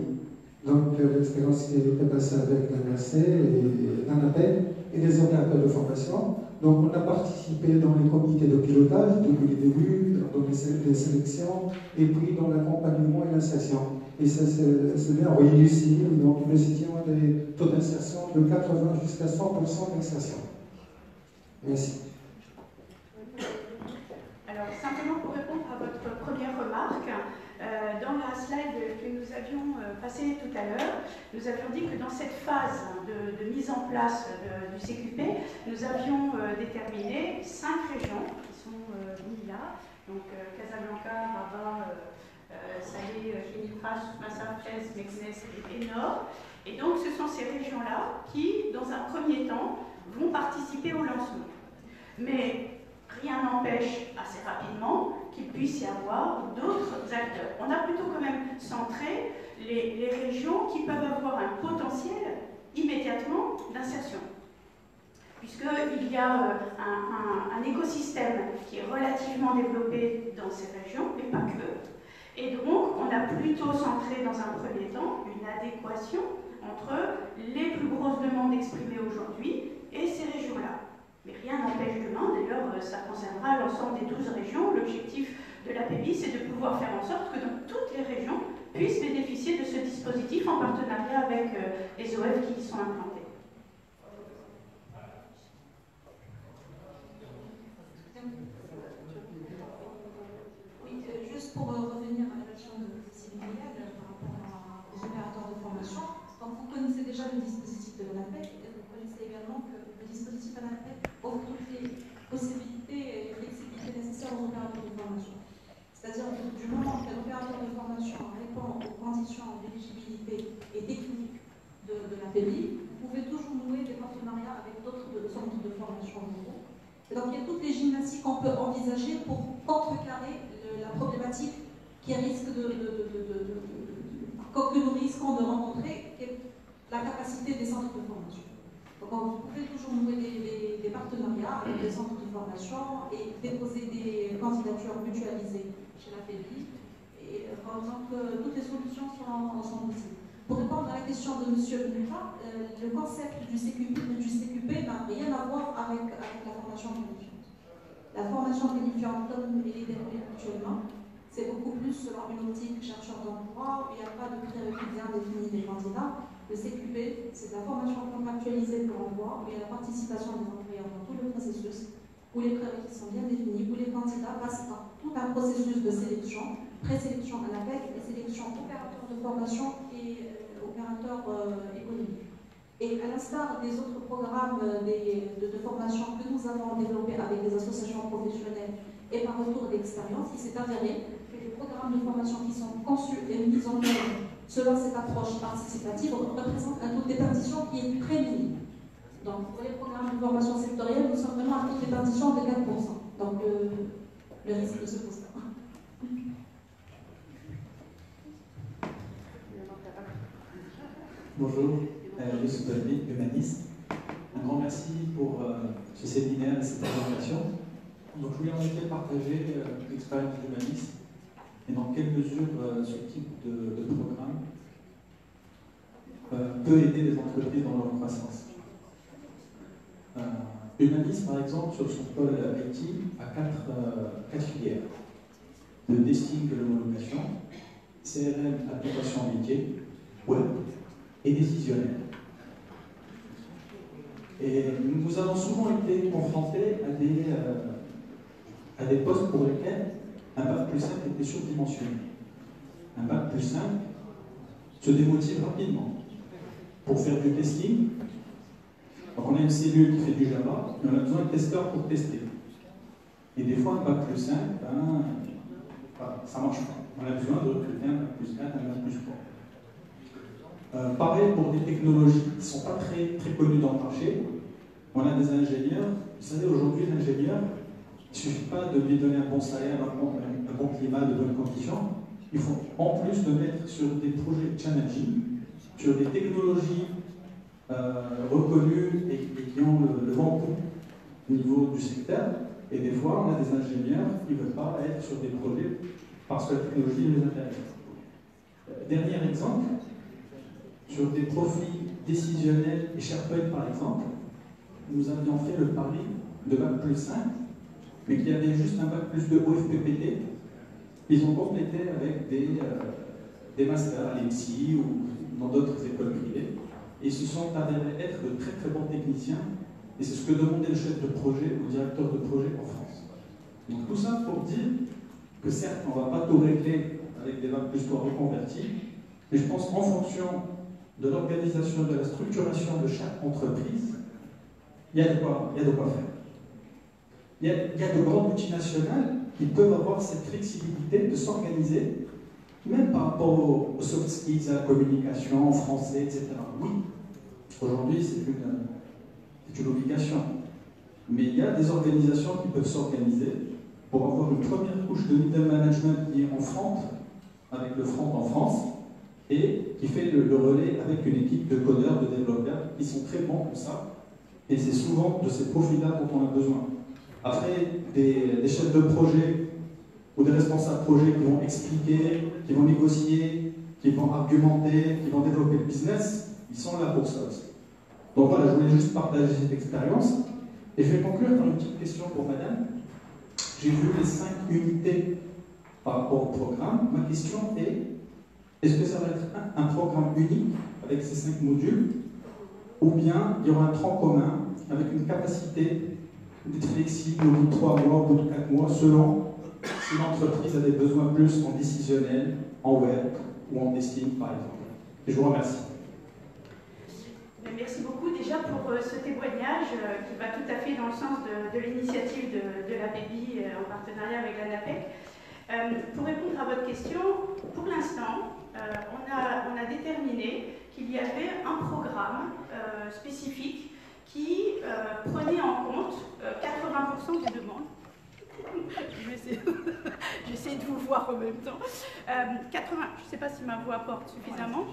Donc l'expérience qui était passée avec l'ANAC et l'ANAPEC et les opérateurs de formation. Donc on a participé dans les comités de pilotage depuis le début, dans les sélections, et puis dans l'accompagnement et l'insertion. Et ça, c'est bien, oui, ici, donc nous étions des taux d'insertion de 80 jusqu'à 100% d'insertion. Merci. Alors, simplement pour répondre à votre première remarque, dans la slide que nous avions passée tout à l'heure, nous avions dit que dans cette phase de mise en place du CQP, nous avions déterminé 5 régions qui sont mises là, donc Casablanca, Rabat, Salé, Kénitra, Massa, Fès, Meknès et Nord. Et donc ce sont ces régions-là qui, dans un premier temps, vont participer au lancement. Mais rien n'empêche assez rapidement qu'il puisse y avoir d'autres acteurs. On a plutôt quand même centré les régions qui peuvent avoir un potentiel immédiatement d'insertion. Puisqu'il y a un écosystème qui est relativement développé dans ces régions, mais pas que. Et donc, on a plutôt centré dans un premier temps une adéquation entre les plus grosses demandes exprimées aujourd'hui et ces régions-là. Mais rien n'empêche demain, d'ailleurs, ça concernera l'ensemble des 12 régions. L'objectif de l'APEBI, c'est de pouvoir faire en sorte que dans toutes les régions puissent bénéficier de ce dispositif en partenariat avec les OF qui y sont implantés. Juste pour revenir à la question de Sylvie par rapport aux opérateurs de formation, donc vous connaissez déjà le dispositif de l'ANAPEC et vous connaissez également que le dispositif ANAPEC offre toutes les possibilités et flexibilités nécessaires aux opérateurs de formation. C'est-à-dire que du moment que l'opérateur de formation répond aux conditions d'éligibilité et techniques de l'APEBI, vous pouvez toujours nouer des partenariats avec d'autres centres de formation locaux. Et donc il y a toutes les gymnastiques qu'on peut envisager pour contrecarrer la problématique que nous risquons de rencontrer, qui est la capacité des centres de formation. Donc vous pouvez toujours nouer des partenariats avec des centres de formation et déposer des candidatures mutualisées chez la FEDI, et donc toutes les solutions sont possibles. Pour répondre à la question de M. Bouka, le concept du CQP n'a rien à voir avec la formation qualifiante. La formation qualifiante, comme elle est déroulée actuellement, c'est beaucoup plus selon une optique chercheur d'emploi, où il n'y a pas de prérequis bien définis des candidats. Le CQP, c'est de la formation contractualisée pour l'emploi, où il y a la participation des employeurs dans tout le processus, où les prérequis sont bien définis, où les candidats passent par tout un processus de sélection, présélection à l'APEC et sélection opérateur de formation et opérateur économique. Et à l'instar des autres programmes de formation que nous avons développés avec des associations professionnelles et par retour d'expérience, il s'est avéré que les programmes de formation qui sont conçus et mis en œuvre selon cette approche participative représentent un taux de déperdition qui est très minime. Donc pour les programmes de formation sectorielle, nous sommes vraiment à un taux de déperdition de 4%. Donc le risque de ce constat. Bonjour, je suis David, humaniste. Un grand merci pour ce séminaire et cette présentation. Donc, je voulais en effet partager l'expérience d'humaniste et dans quelle mesure ce type de programme peut aider les entreprises dans leur croissance. Humanis, par exemple, sur son pôle IT, a quatre filières. Le testing de l'homologation, CRM, application métier, web et décisionnel. Et nous avons souvent été confrontés à des postes pour lesquels un bac plus 5 était surdimensionné. Un bac plus 5 se démotive rapidement. Pour faire du testing, donc on a une cellule qui fait du Java, et on a besoin de testeurs pour tester. Et des fois, un bac plus 5, ça ne marche pas. On a besoin de recruter un bac plus 4, un bac plus 3. Pareil pour des technologies qui ne sont pas très, très connues dans le marché. On a des ingénieurs. Vous savez, aujourd'hui, l'ingénieur, il ne suffit pas de lui donner un bon salaire, un bon climat, de bonnes conditions. Il faut en plus le mettre sur des projets challenging, sur des technologies reconnues et qui ont le vent au niveau du secteur. Et des fois, on a des ingénieurs qui ne veulent pas être sur des projets parce que la technologie les intéresse. Dernier exemple, sur des profils décisionnels et SharePoint par exemple, nous avions fait le pari de bac plus 5, mais qui avait juste un bac plus 2 OFPPT. Ils ont complété avec des masters à l'ENSI ou dans d'autres écoles privées. Et ils se sont avérés être de très très bons techniciens. Et c'est ce que demandait le chef de projet ou directeur de projet en France. Donc tout ça pour dire que certes, on ne va pas tout régler avec des bacs plus 3 reconvertis, mais je pense qu'en fonction de l'organisation, de la structuration de chaque entreprise, il y a de quoi faire. Il y a de grandes multinationales qui peuvent avoir cette flexibilité de s'organiser, même par rapport aux soft skills, à la communication, en français, etc. Oui, aujourd'hui c'est une obligation. Mais il y a des organisations qui peuvent s'organiser pour avoir une première couche de middle management qui est en front, avec le front en France, et qui fait le relais avec une équipe de codeurs, de développeurs, qui sont très bons pour ça. Et c'est souvent de ces profils-là dont on a besoin. Après, des chefs de projet ou des responsables projet qui vont expliquer, qui vont négocier, qui vont argumenter, qui vont développer le business, ils sont là pour ça aussi. Donc voilà, je voulais juste partager cette expérience. Et je vais conclure par une petite question pour madame. J'ai vu les 5 unités par rapport au programme. Ma question est-ce que ça va être un programme unique avec ces 5 modules, ou bien il y aura un tronc commun avec une capacité d'être flexible au bout de 3 mois, au bout de 4 mois, selon si l'entreprise a des besoins plus en décisionnel, en web ou en testing par exemple. Et je vous remercie. Merci beaucoup déjà pour ce témoignage qui va tout à fait dans le sens de l'initiative de la BEBI en partenariat avec la NAPEC. Pour répondre à votre question, pour l'instant, on a déterminé qu'il y avait un programme spécifique qui prenait en compte 80% des demandes. J'essaie de vous voir en même temps. Je ne sais pas si ma voix porte suffisamment.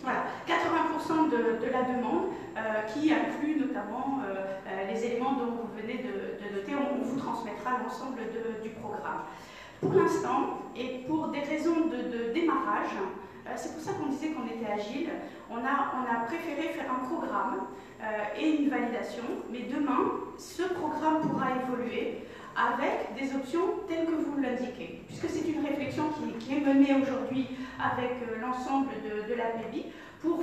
Voilà, 80% de la demande qui inclut notamment les éléments dont vous venez de noter. On vous transmettra l'ensemble du programme. Pour l'instant, et pour des raisons de démarrage, c'est pour ça qu'on disait qu'on était agile, on a préféré faire un programme et une validation, mais demain, ce programme pourra évoluer avec des options telles que vous l'indiquez, puisque c'est une réflexion qui est menée aujourd'hui avec l'ensemble de la BEBI pour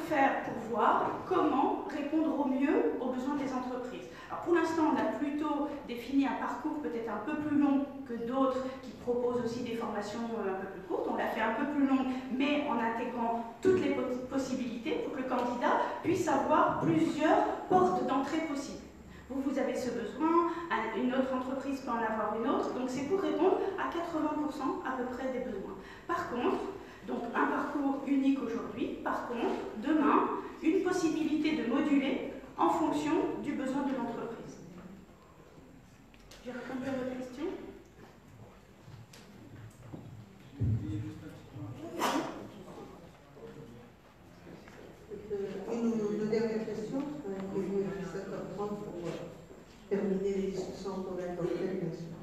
voir comment répondre au mieux aux besoins des entreprises. Alors pour l'instant, on a plutôt défini un parcours peut-être un peu plus long que d'autres qui proposent aussi des formations un peu plus courtes. On l'a fait un peu plus long, mais en intégrant toutes les possibilités pour que le candidat puisse avoir plusieurs portes d'entrée possibles. Vous avez ce besoin, une autre entreprise peut en avoir une autre, donc c'est pour répondre à 80% à peu près des besoins. Par contre, donc un parcours unique aujourd'hui, par contre, demain, une possibilité de moduler en fonction du besoin de l'entreprise. J'ai répondu à votre question ? Une ou deux dernières questions, que vous avez 7h30 pour terminer les discussions pour la cocktail, bien sûr.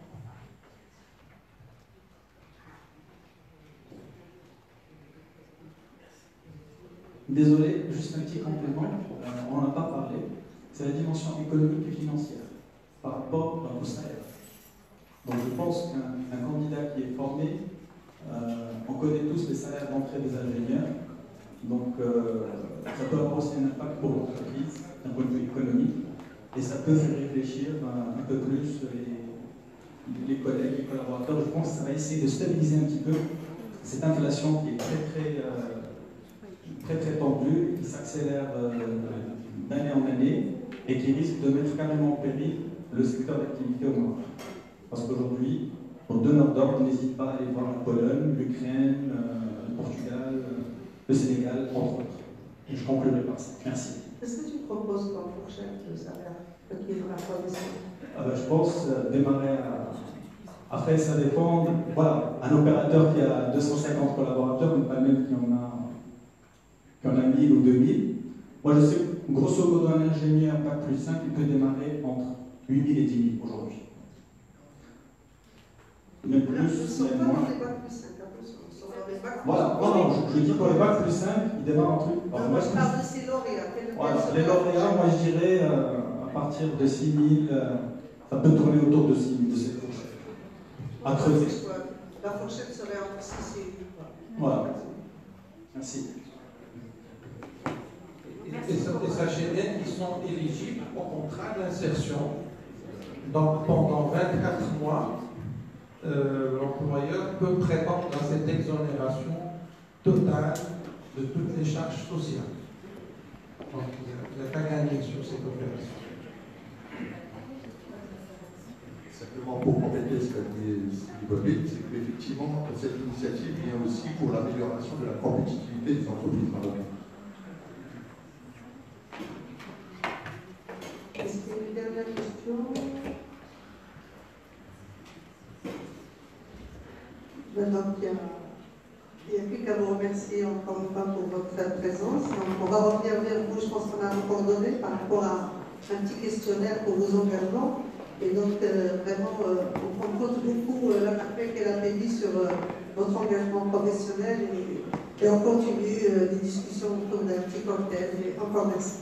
Désolé, juste un petit complément, on n'en a pas parlé, c'est la dimension économique et financière. pense qu'un candidat qui est formé, on connaît tous les salaires d'entrée des ingénieurs, donc ça peut avoir aussi un impact pour l'entreprise d'un point de vue économique, et ça peut faire réfléchir un peu plus les collègues, les collaborateurs. Je pense que ça va essayer de stabiliser un petit peu cette inflation qui est très tendue, qui s'accélère d'année en année et qui risque de mettre carrément en péril le secteur d'activité au Maroc. Parce qu'aujourd'hui, nos donneurs d'ordre n'hésitent pas à aller voir la Pologne, l'Ukraine, le Portugal, le Sénégal, entre autres. Et je conclurai par ça. Merci. Qu'est-ce que tu proposes comme fourchette de salaire qui est dans la profession? Je pense démarrer à... Après, ça dépend. Voilà, un opérateur qui a 250 collaborateurs n'est pas le même qui en a 1000 ou 2000. Moi, je sais que, grosso modo, un ingénieur Bac plus 5, il peut démarrer entre 8000 et 10 000 aujourd'hui. Même plus, même moins. Voilà, non, je dis pour les Bac plus 5, ils démarrent entre... Moi, je parle de ces lauréats. Voilà, les lauréats, moi, je dirais, à partir de 6 000, ça peut tourner autour de 6 000, de cette fourchette. À creuser. La fourchette serait entre 6 et 8. Voilà. Merci. Et sachez qu'ils sont éligibles au contrat d'insertion. Donc pendant 24 mois, l'employeur peut prétendre à cette exonération totale de toutes les charges sociales. Donc il n'y a qu'à gagner sur cette opération. Simplement pour compléter ce qu'a dit Hippolyte, c'est qu'effectivement, cette initiative vient aussi pour l'amélioration de la compétitivité des entreprises marocaines. Est-ce qu'il y a une dernière question? Donc, il n'y a plus qu'à vous remercier encore une fois pour votre présence. Donc, on va revenir vers vous, je pense qu'on a vos coordonnées par rapport à un petit questionnaire pour vos engagements. Et donc, vraiment, on prend compte beaucoup la PAPEC et la PEDI sur votre engagement professionnel et on continue les discussions autour d'un petit cocktail. Et encore merci.